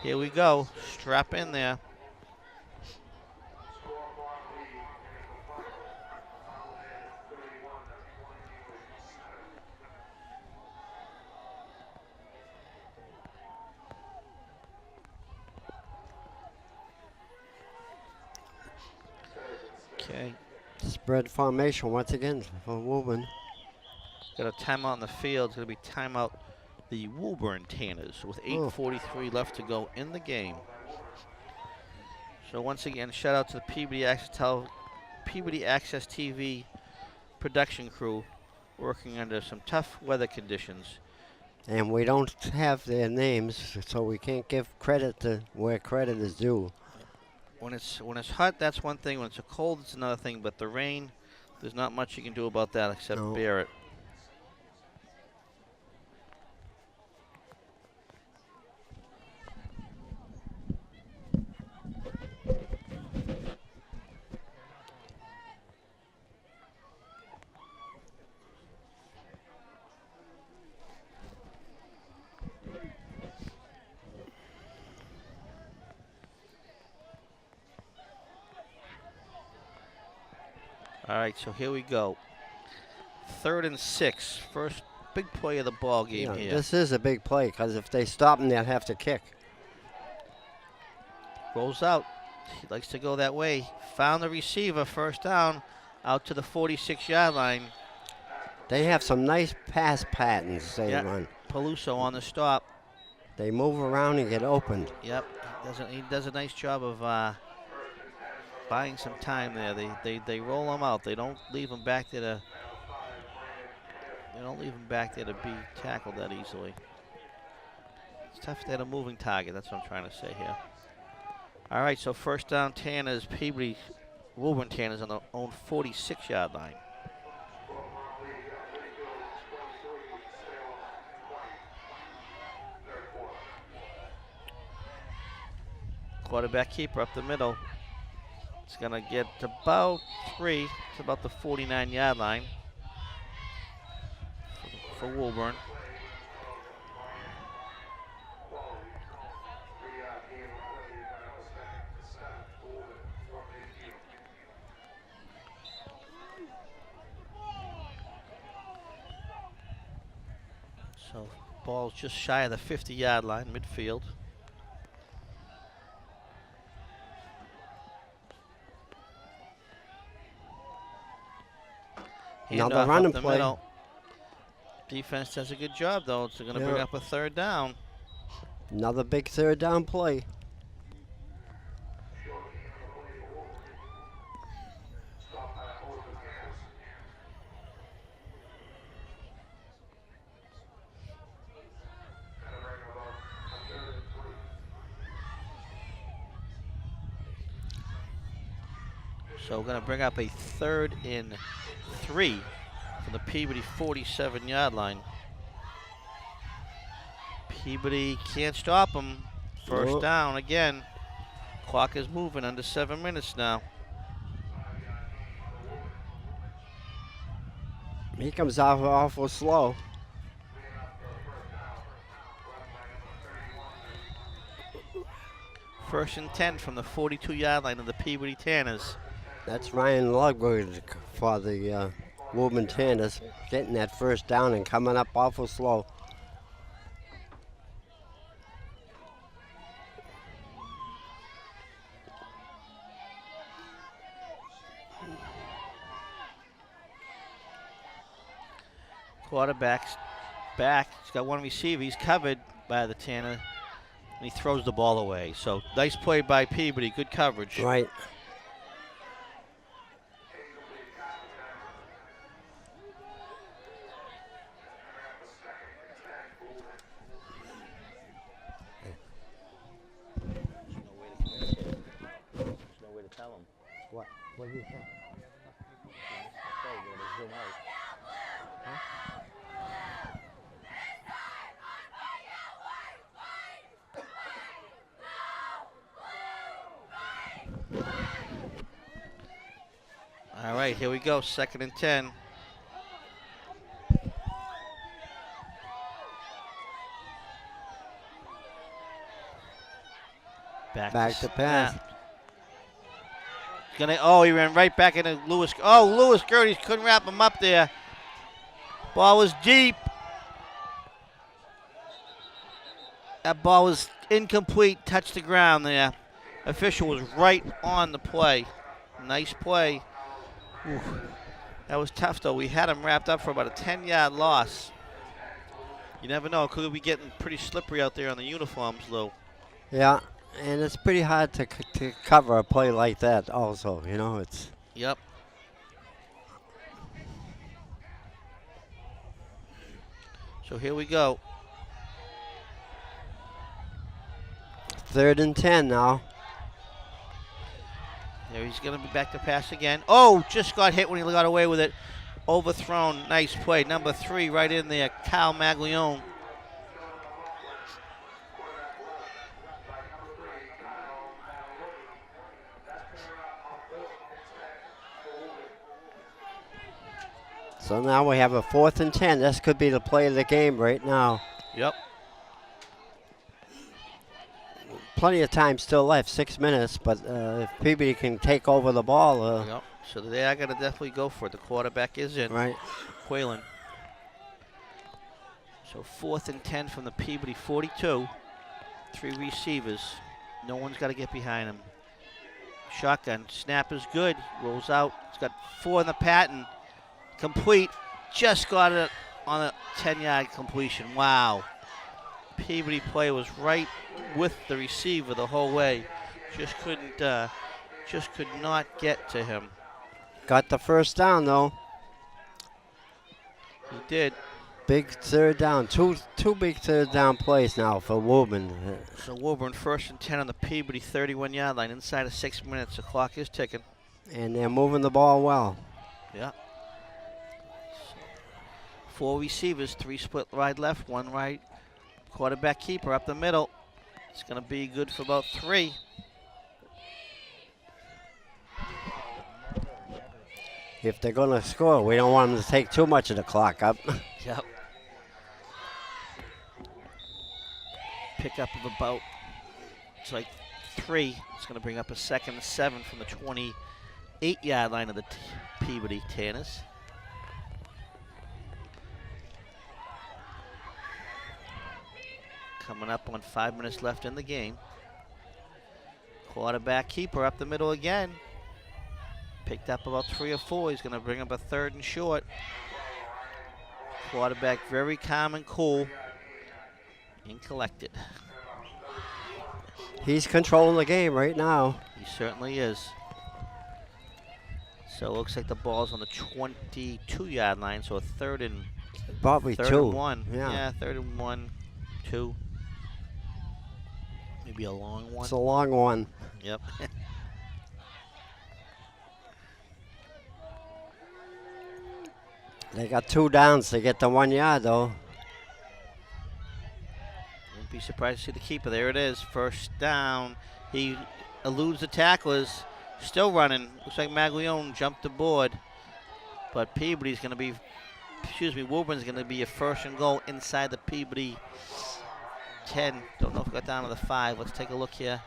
here we go. Strap in there. Okay. Spread formation once again for Woburn. Got a timeout on the field. It's going to be timeout the Woburn Tanners with 8:43 left to go in the game. So once again, shout out to the Peabody Access TV production crew working under some tough weather conditions. And we don't have their names, so we can't give credit to where credit is due. When it's hot, that's one thing. When it's cold, it's another thing. But the rain, there's not much you can do about that except bear it. All right, so here we go. 3rd and 6. First big play of the ball game here. This is a big play because if they stop him, they'll have to kick. Rolls out. He likes to go that way. Found the receiver. 1st down. Out to the 46-yard line. They have some nice pass patterns they run. Peluso on the stop. They move around and get opened. Yep. He does a nice job of buying some time there. They roll them out. They don't leave them back there to. They don't leave them back there to be tackled that easily. It's tough to have a moving target. That's what I'm trying to say here. All right, so 1st down Tanners. Peabody Woburn Tanners on their own 46-yard line. Quarterback keeper up the middle. It's going to get about 3 to about the 49-yard line for Woburn. So ball's just shy of the 50-yard line, midfield. Another running play. Middle. Defense does a good job, though. It's going to bring up a third down. Another big third down play. So we're going to bring up a 3rd and 3 for the Peabody 47-yard line. Peabody can't stop them. First down again. Clock is moving, under 7 minutes now. He comes off awful slow. First and 10 from the 42-yard line of the Peabody Tanners. That's Ryan Ludwig for the Woburn Tanners, getting that first down and coming up awful slow. Quarterback's back. He's got one receiver. He's covered by the Tanner, and he throws the ball away. So nice play by Peabody. Good coverage. Right. What do you think? All right, here we go. 2nd and 10. Back to pass. He ran right back into Lewis. Oh, Lewis Gertie couldn't wrap him up there. Ball was deep. That ball was incomplete, touched the ground there. Official was right on the play. Nice play. Ooh, that was tough, though. We had him wrapped up for about a 10-yard loss. You never know. Could be getting pretty slippery out there on the uniforms, Lou. Yeah, and it's pretty hard to cover a play like that also, you know. It's. Yep. So here we go. 3rd and 10 now. There he's going to be back to pass again. Oh, just got hit when he got away with it. Overthrown. Nice play. Number 3 right in there, Cal Maglione. So now we have a 4th and 10. This could be the play of the game right now. Yep. Plenty of time still left, 6 minutes, but if Peabody can take over the ball. Yep. So they are going to definitely go for it. The quarterback is in. Right. Quaylen. So 4th and 10 from the Peabody 42. 3 receivers. No one's got to get behind him. Shotgun. Snap is good. Rolls out. He's got 4 in the pattern. Complete. Just got it on a 10-yard completion. Wow. Peabody play was right with the receiver the whole way. Just could not get to him. Got the first down though. He did. Big 3rd down. Two big 3rd down plays now for Woburn. So Woburn 1st and 10 on the Peabody 31-yard line. Inside of 6 minutes. The clock is ticking. And they're moving the ball well. Yeah. 4 receivers, 3 split wide left, 1 right. Quarterback keeper up the middle. It's going to be good for about 3. If they're going to score, we don't want them to take too much of the clock up. Yep. Pick up of about, it's like 3. It's going to bring up a 2nd and 7 from the 28-yard line of the Peabody Tanners. Coming up on 5 minutes left in the game. Quarterback keeper up the middle again. Picked up about 3 or 4. He's going to bring up a 3rd and short. Quarterback very calm and cool and collected. He's controlling the game right now. He certainly is. So it looks like the ball's on the 22-yard line, so a 3rd and Probably 3rd 2. and 1. Yeah. 3rd and 1, 2. Maybe a long one. It's a long one. Yep. They got 2 downs to get the 1 yard, though. Wouldn't be surprised to see the keeper. There it is. 1st down. He eludes the tacklers. Still running. Looks like Maglione jumped aboard. But Peabody's going to be, Woburn's going to be a 1st and goal inside the Peabody 10. Don't know if it got down to the 5. Let's take a look here.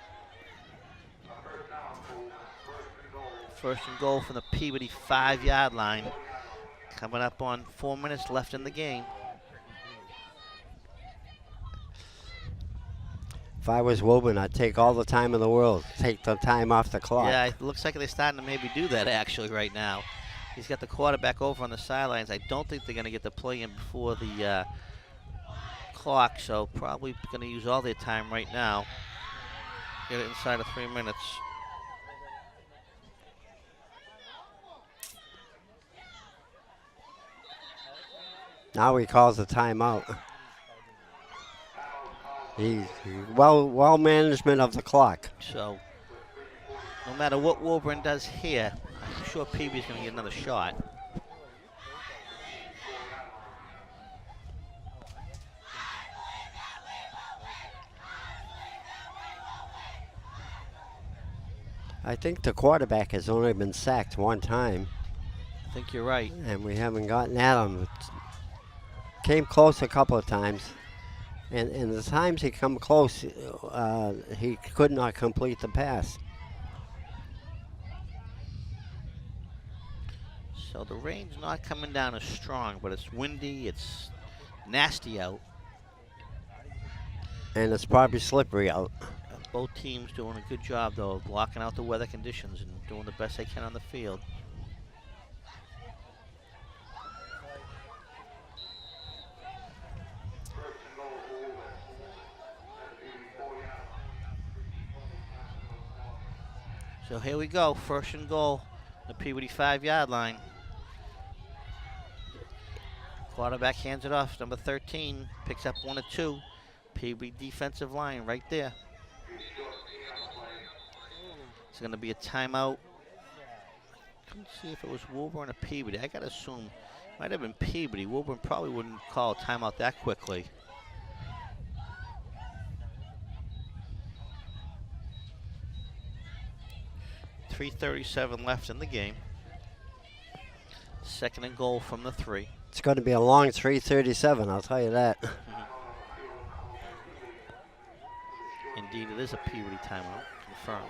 1st and goal from the Peabody 5-yard line. Coming up on 4 minutes left in the game. If I was Woburn, I'd take all the time in the world. Take the time off the clock. Yeah, it looks like they're starting to maybe do that actually right now. He's got the quarterback over on the sidelines. I don't think they're going to get the play in before the clock, so probably going to use all their time right now. Get it inside of 3 minutes. Now he calls the timeout. He's well management of the clock. So no matter what Woburn does here, I'm sure Peabody's going to get another shot. I think the quarterback has only been sacked 1 time. I think you're right. And we haven't gotten at him. Came close a couple of times. And the times he come close, he could not complete the pass. So the rain's not coming down as strong, but it's windy, it's nasty out. And it's probably slippery out. Both teams doing a good job, though, of blocking out the weather conditions and doing the best they can on the field. So here we go, 1st and goal, the Peabody 5-yard line. Quarterback hands it off, number 13, picks up 1 or 2. Peabody defensive line right there. It's going to be a timeout. Couldn't see if it was Woburn or Peabody. I got to assume it might have been Peabody. Woburn probably wouldn't call a timeout that quickly. .337 left in the game. 2nd and goal from the 3. It's going to be a long 3:37, I'll tell you that. Indeed, it is a Peabody timeout, confirmed.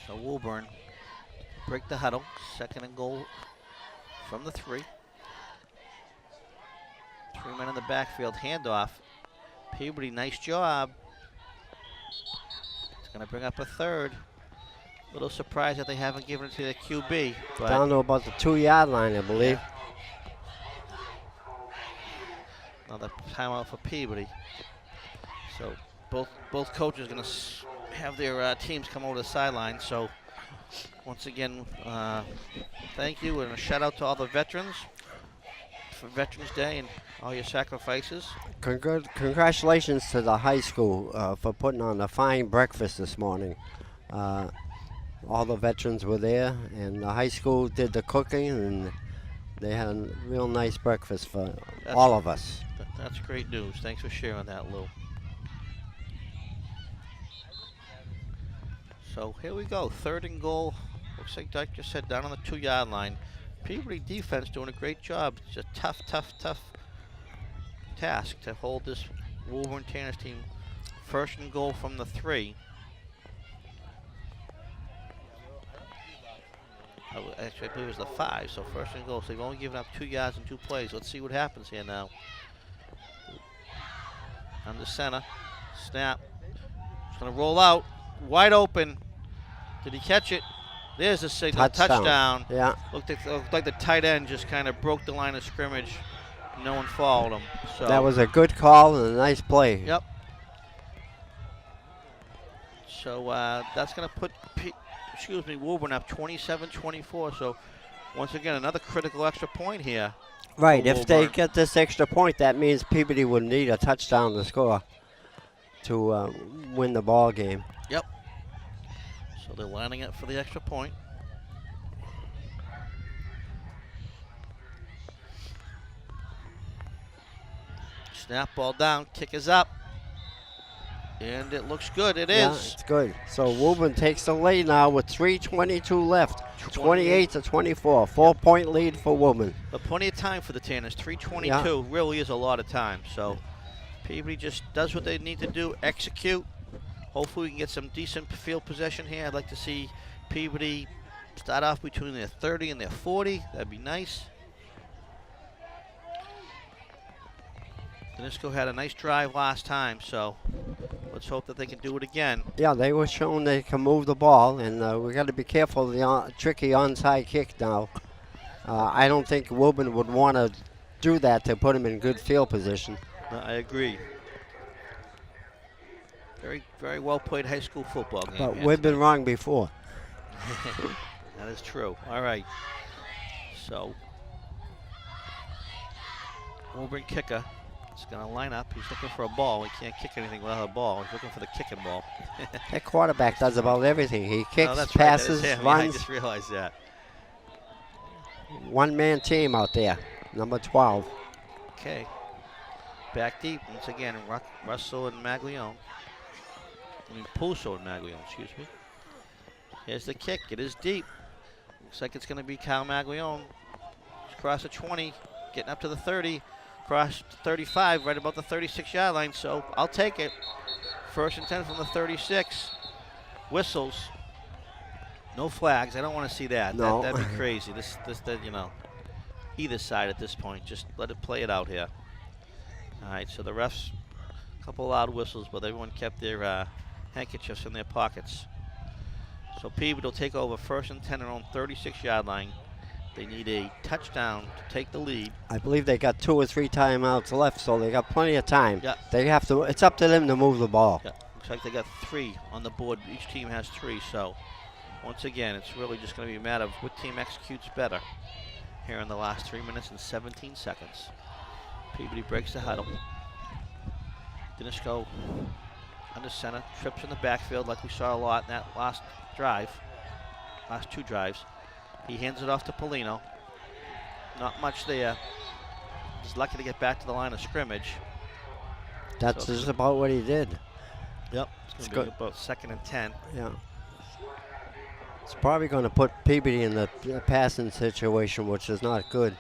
So Woburn break the huddle, 2nd and goal from the 3. 3 men in the backfield, handoff. Peabody, nice job. It's going to bring up a 3rd. Little surprised that they haven't given it to the QB. But down to about the 2-yard line, I believe. Yeah. Another timeout for Peabody. So both coaches are going to have their teams come over the sideline. So once again, thank you and a shout out to all the veterans for Veterans Day and all your sacrifices. Congratulations to the high school for putting on a fine breakfast this morning. All the veterans were there, and the high school did the cooking, and they had a real nice breakfast for all of us. That's great news. Thanks for sharing that, Lou. So here we go, 3rd and goal. Looks like Dyke just said down on the 2-yard line. Peabody defense doing a great job. It's a tough task to hold this Woburn Tanners team 1st and goal from the 3. Actually, I believe it was the 5, so 1st and goal. So they've only given up 2 yards in 2 plays. Let's see what happens here now. Under center, snap. It's going to roll out, wide open. Did he catch it? There's a signal, touchdown. Yeah. Looked like the tight end just kind of broke the line of scrimmage. No one followed him. So that was a good call and a nice play. Yep. So that's going to put Woburn up 27-24. So once again, another critical extra point here. Right. If they get this extra point, that means Peabody would need a touchdown to score to win the ball game. Yep. So they're lining up for the extra point. Snap, ball down, kick is up. And it looks good, it Yeah, is. it's good. So Woburn takes the lead now with 3:22 left. 28-24, 4-point lead for Woburn. But plenty of time for the Tanners. 3:22 Yeah. really is a lot of time. So Peabody just does what they need to do, execute. Hopefully we can get some decent field possession here. I'd like to see Peabody start off between their 30 and their 40. That'd be nice. Danisco had a nice drive last time, so let's hope that they can do it again. Yeah, they were shown they can move the ball, and we got to be careful of the tricky onside kick now. I don't think Woburn would want to do that to put him in good field position. No, I agree. Very, very well played high school football game. But we've been wrong before. That is true. All right. So, Woburn kicker is going to line up. He's looking for a ball. He can't kick anything without a ball. He's looking for the kicking ball. That quarterback does about everything. He kicks, that's passes, right. runs. I just realized that. One-man team out there, number 12. Okay. Back deep. Once again, Russell and Maglione. Puso and Maglione, excuse me. Here's the kick. It is deep. Looks like it's going to be Kyle Maglione. Across the 20, getting up to the 30, across 35, right about the 36-yard line. So I'll take it. 1st and 10 from the 36. Whistles. No flags. I don't want to see that. No. That'd be crazy. This, you know, either side at this point. Just let it play it out here. All right. So the refs, a couple loud whistles, but everyone kept their handkerchiefs in their pockets. So Peabody will take over 1st and 10 on their own 36-yard line. They need a touchdown to take the lead. I believe they got 2 or 3 timeouts left, so they got plenty of time. Yeah. They have to. It's up to them to move the ball. Yeah. Looks like they got 3 on the board. Each team has 3. So once again, it's really just going to be a matter of what team executes better here in the last 3 minutes and 17 seconds. Peabody breaks the huddle. Danisco under center, trips in the backfield like we saw a lot in that last drive, last 2 drives. He hands it off to Polino. Not much there. He's lucky to get back to the line of scrimmage. That's just about what he did. Yep, it's going to be about 2nd and 10. Yeah. It's probably going to put Peabody in the passing situation, which is not good.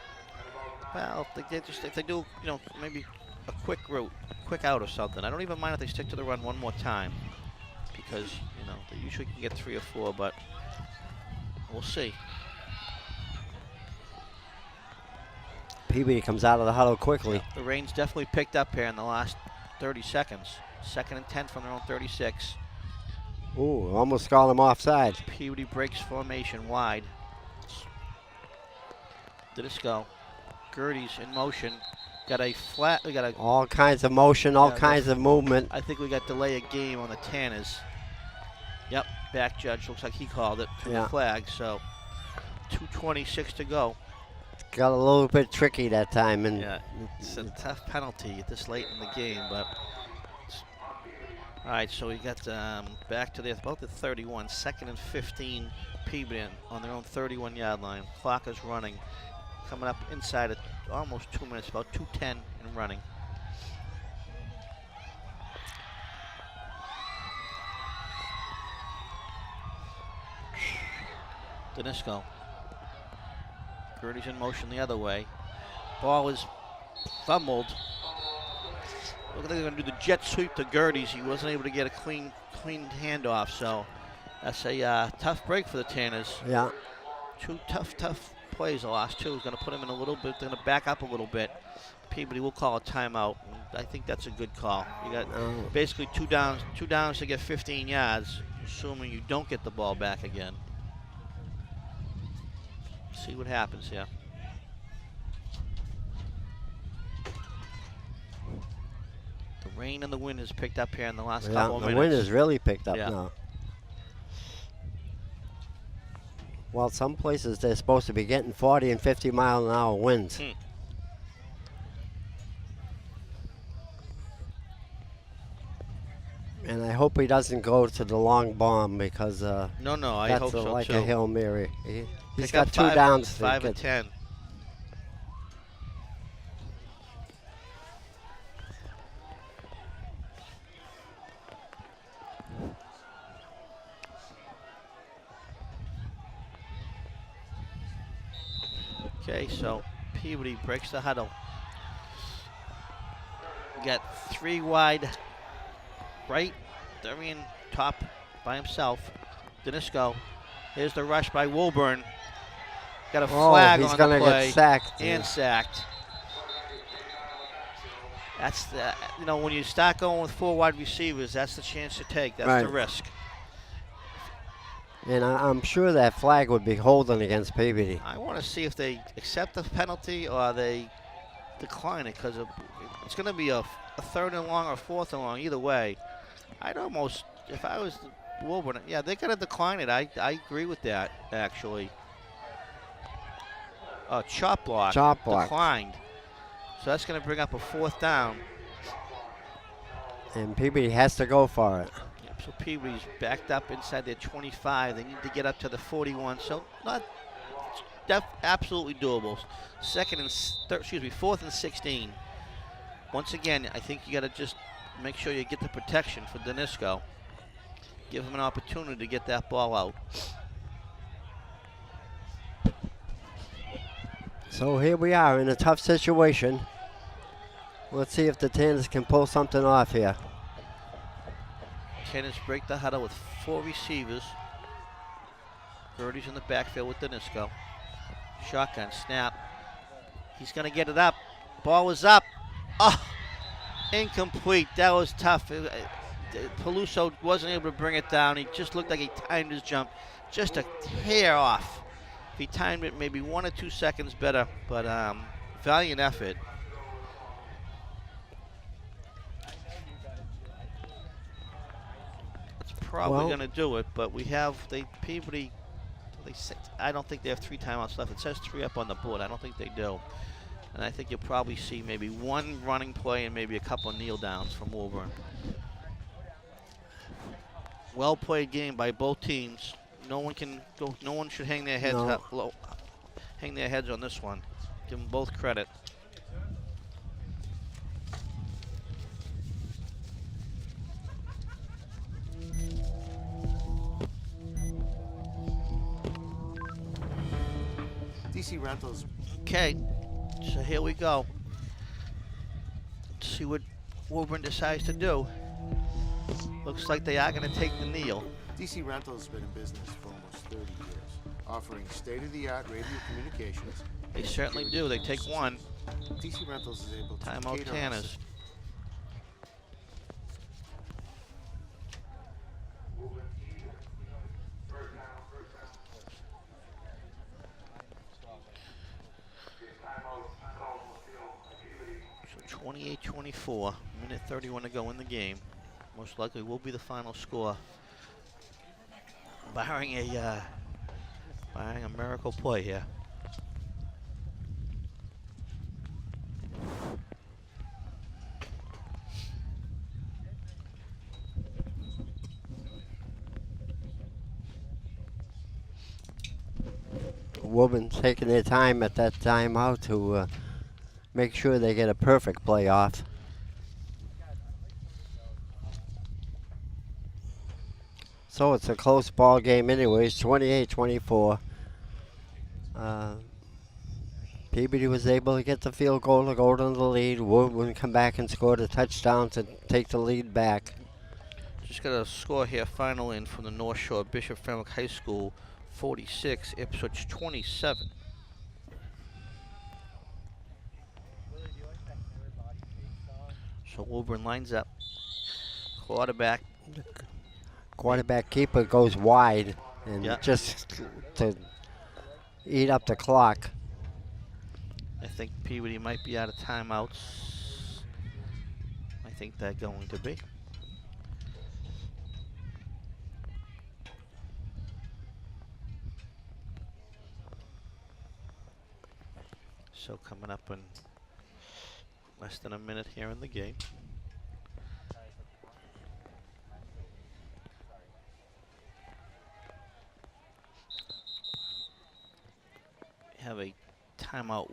Well, if they do, you know, maybe a quick route, quick out or something. I don't even mind if they stick to the run one more time, because you know they usually can get 3 or 4, but we'll see. Peabody comes out of the huddle quickly. The rain's definitely picked up here in the last 30 seconds. 2nd and 10 from their own 36. Ooh, almost got him offside. Peabody breaks formation wide. Danisco. Gertie's in motion. Got a flat. We got a. All kinds of motion, all kinds of movement. I think we got delay of game on the Tanners. Yep, back judge looks like he called it for the flag. So 2:26 to go. got a little bit tricky that time. And Yeah, it's a tough penalty this late in the game, but all right. So we got back to about the 31, 2nd and 15. Peabody on their own 31-yard line. Clock is running, coming up inside at almost 2 minutes, about 2:10 and running. Danisco. Gertie's in motion the other way. Ball is fumbled. Look like they're going to do the jet sweep to Gertie's. He wasn't able to get a clean handoff, so that's a tough break for the Tanners. yeah, 2 tough plays the last 2. Is going to put him in a little bit, going to back up a little bit. Peabody will call a timeout. I think that's a good call. You got basically 2 downs to get 15 yards, assuming you don't get the ball back again. See what happens here. The rain and the wind has picked up here in the last couple of minutes. The wind has really picked up Yeah. now. Well, some places they're supposed to be getting 40 and 50 mile an hour winds. And I hope he doesn't go to the long bomb because No, I that's hope so like too. a Hail Mary. He's Pick got up 2 downs. to 5 and get. 10. Okay, so Peabody breaks the huddle. We got 3 wide right. Darian top by himself. Danisco. Here's the rush by Woburn. Got a flag he's on gonna the play. get sacked. And sacked. That's the, when you start going with 4 wide receivers, that's the chance to take. That's the risk. And I'm sure that flag would be holding against Peabody. I want to see if they accept the penalty or they decline it, because it's going to be a 3rd and long or 4th and long either way. I'd almost, if I was Woburn, yeah, they're going to decline it. I agree with that, actually. Chop block. Chop block. Declined. So that's going to bring up a 4th down. And Peabody has to go for it. Yep, so Peabody's backed up inside their 25. They need to get up to the 41. So not absolutely doable. 4th and 16. Once again, I think you got to just make sure you get the protection for Danisco. Give him an opportunity to get that ball out. So here we are in a tough situation. Let's see if the Tanners can pull something off here. Tanners break the huddle with 4 receivers. Gertie's in the backfield with Danisco. Shotgun snap. He's going to get it up. Ball is up. Oh, incomplete. That was tough. Peluso wasn't able to bring it down. He just looked like he timed his jump just a hair off. If he timed it maybe 1 or 2 seconds better, but valiant effort. It's probably going to do it, but we have Peabody. I don't think they have 3 timeouts left. It says 3 up on the board. I don't think they do. And I think you'll probably see maybe 1 running play and maybe a couple of kneel downs from Woburn. Well played game by both teams. No one should hang their heads up low. Hang their heads on this one. Give them both credit. DC Rentals. Okay, so here we go. Let's see what Woburn decides to do. Looks like they are going to take the kneel. DC Rentals has been in business for almost 30 years, offering state-of-the-art radio communications. They certainly do. They take 1. DC Rentals is able to Timeout cater Tanners. So 28-24, minute 31 to go in the game. Most likely will be the final score, barring a miracle play here. Woburn taking their time at that timeout to make sure they get a perfect playoff. So it's a close ball game anyways, 28-24. Peabody was able to get the field goal to go to the lead. Woburn come back and scored a touchdown to take the lead back. Just got a score here, final in from the North Shore. Bishop Fenwick High School 46, Ipswich 27. So Woburn lines up. Quarterback Keeper goes wide and Yeah. just to eat up the clock. I think Peabody might be out of timeouts. I think they're going to be. So coming up in less than a minute here in the game. Have a timeout,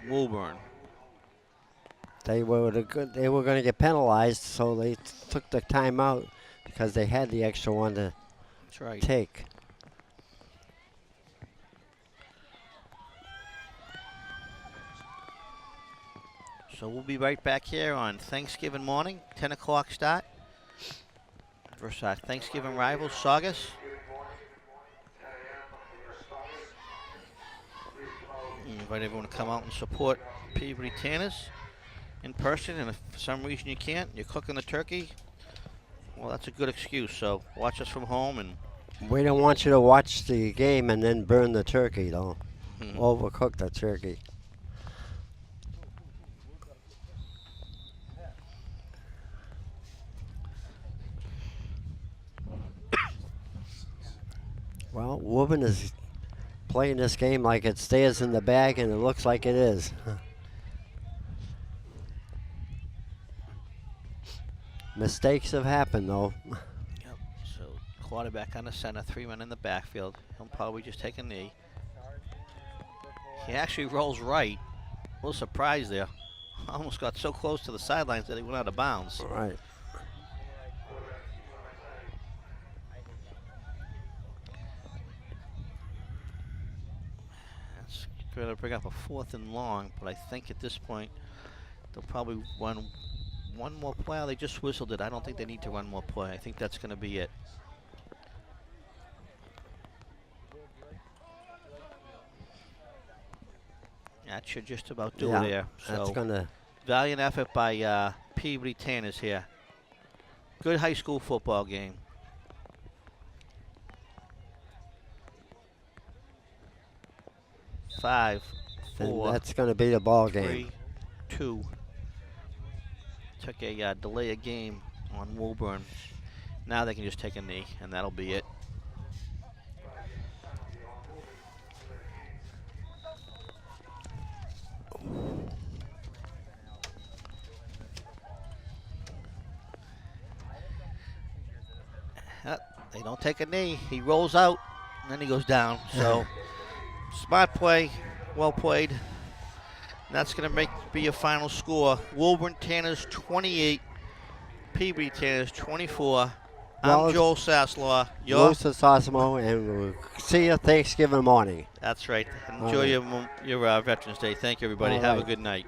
Woburn. They were going to get penalized, so they took the timeout because they had the extra one to That's right. take. So we'll be right back here on Thanksgiving morning, 10 o'clock start. Versus our Thanksgiving rivals, Saugus. Invite everyone to come out and support Peabody Tanners in person, and if for some reason you can't, you're cooking the turkey, well, that's a good excuse. So watch us from home. And We don't want you to watch the game and then burn the turkey, though. Overcook the turkey. Well, Woburn is playing this game like it stays in the bag, and it looks like it is. Mistakes have happened, though. Yep. So quarterback on the center, 3 men in the backfield. He'll probably just take a knee. He actually rolls right. A little surprised there. Almost got so close to the sidelines that he went out of bounds. Right. That's going to bring up a 4th and long, but I think at this point they'll probably run one more play. Oh, they just whistled it. I don't think they need to run more play. I think that's going to be it. That should just about do it there. That's So gonna. valiant effort by Peabody Tanners here. Good high school football game. Five, And 4, that's gonna be the ball 3, game. 2. Took a delay of game on Woburn. Now they can just take a knee, and that'll be it. They don't take a knee. He rolls out, and then he goes down. So, smart play, well played. And that's going to be your final score. Woburn Tanners 28, Peabody Tanners 24. Well, I'm Joel Saslaw. Louis Sosimo, and we'll see you Thanksgiving morning. That's right. All Enjoy right. your Veterans Day. Thank you, everybody. All Have a right. good night.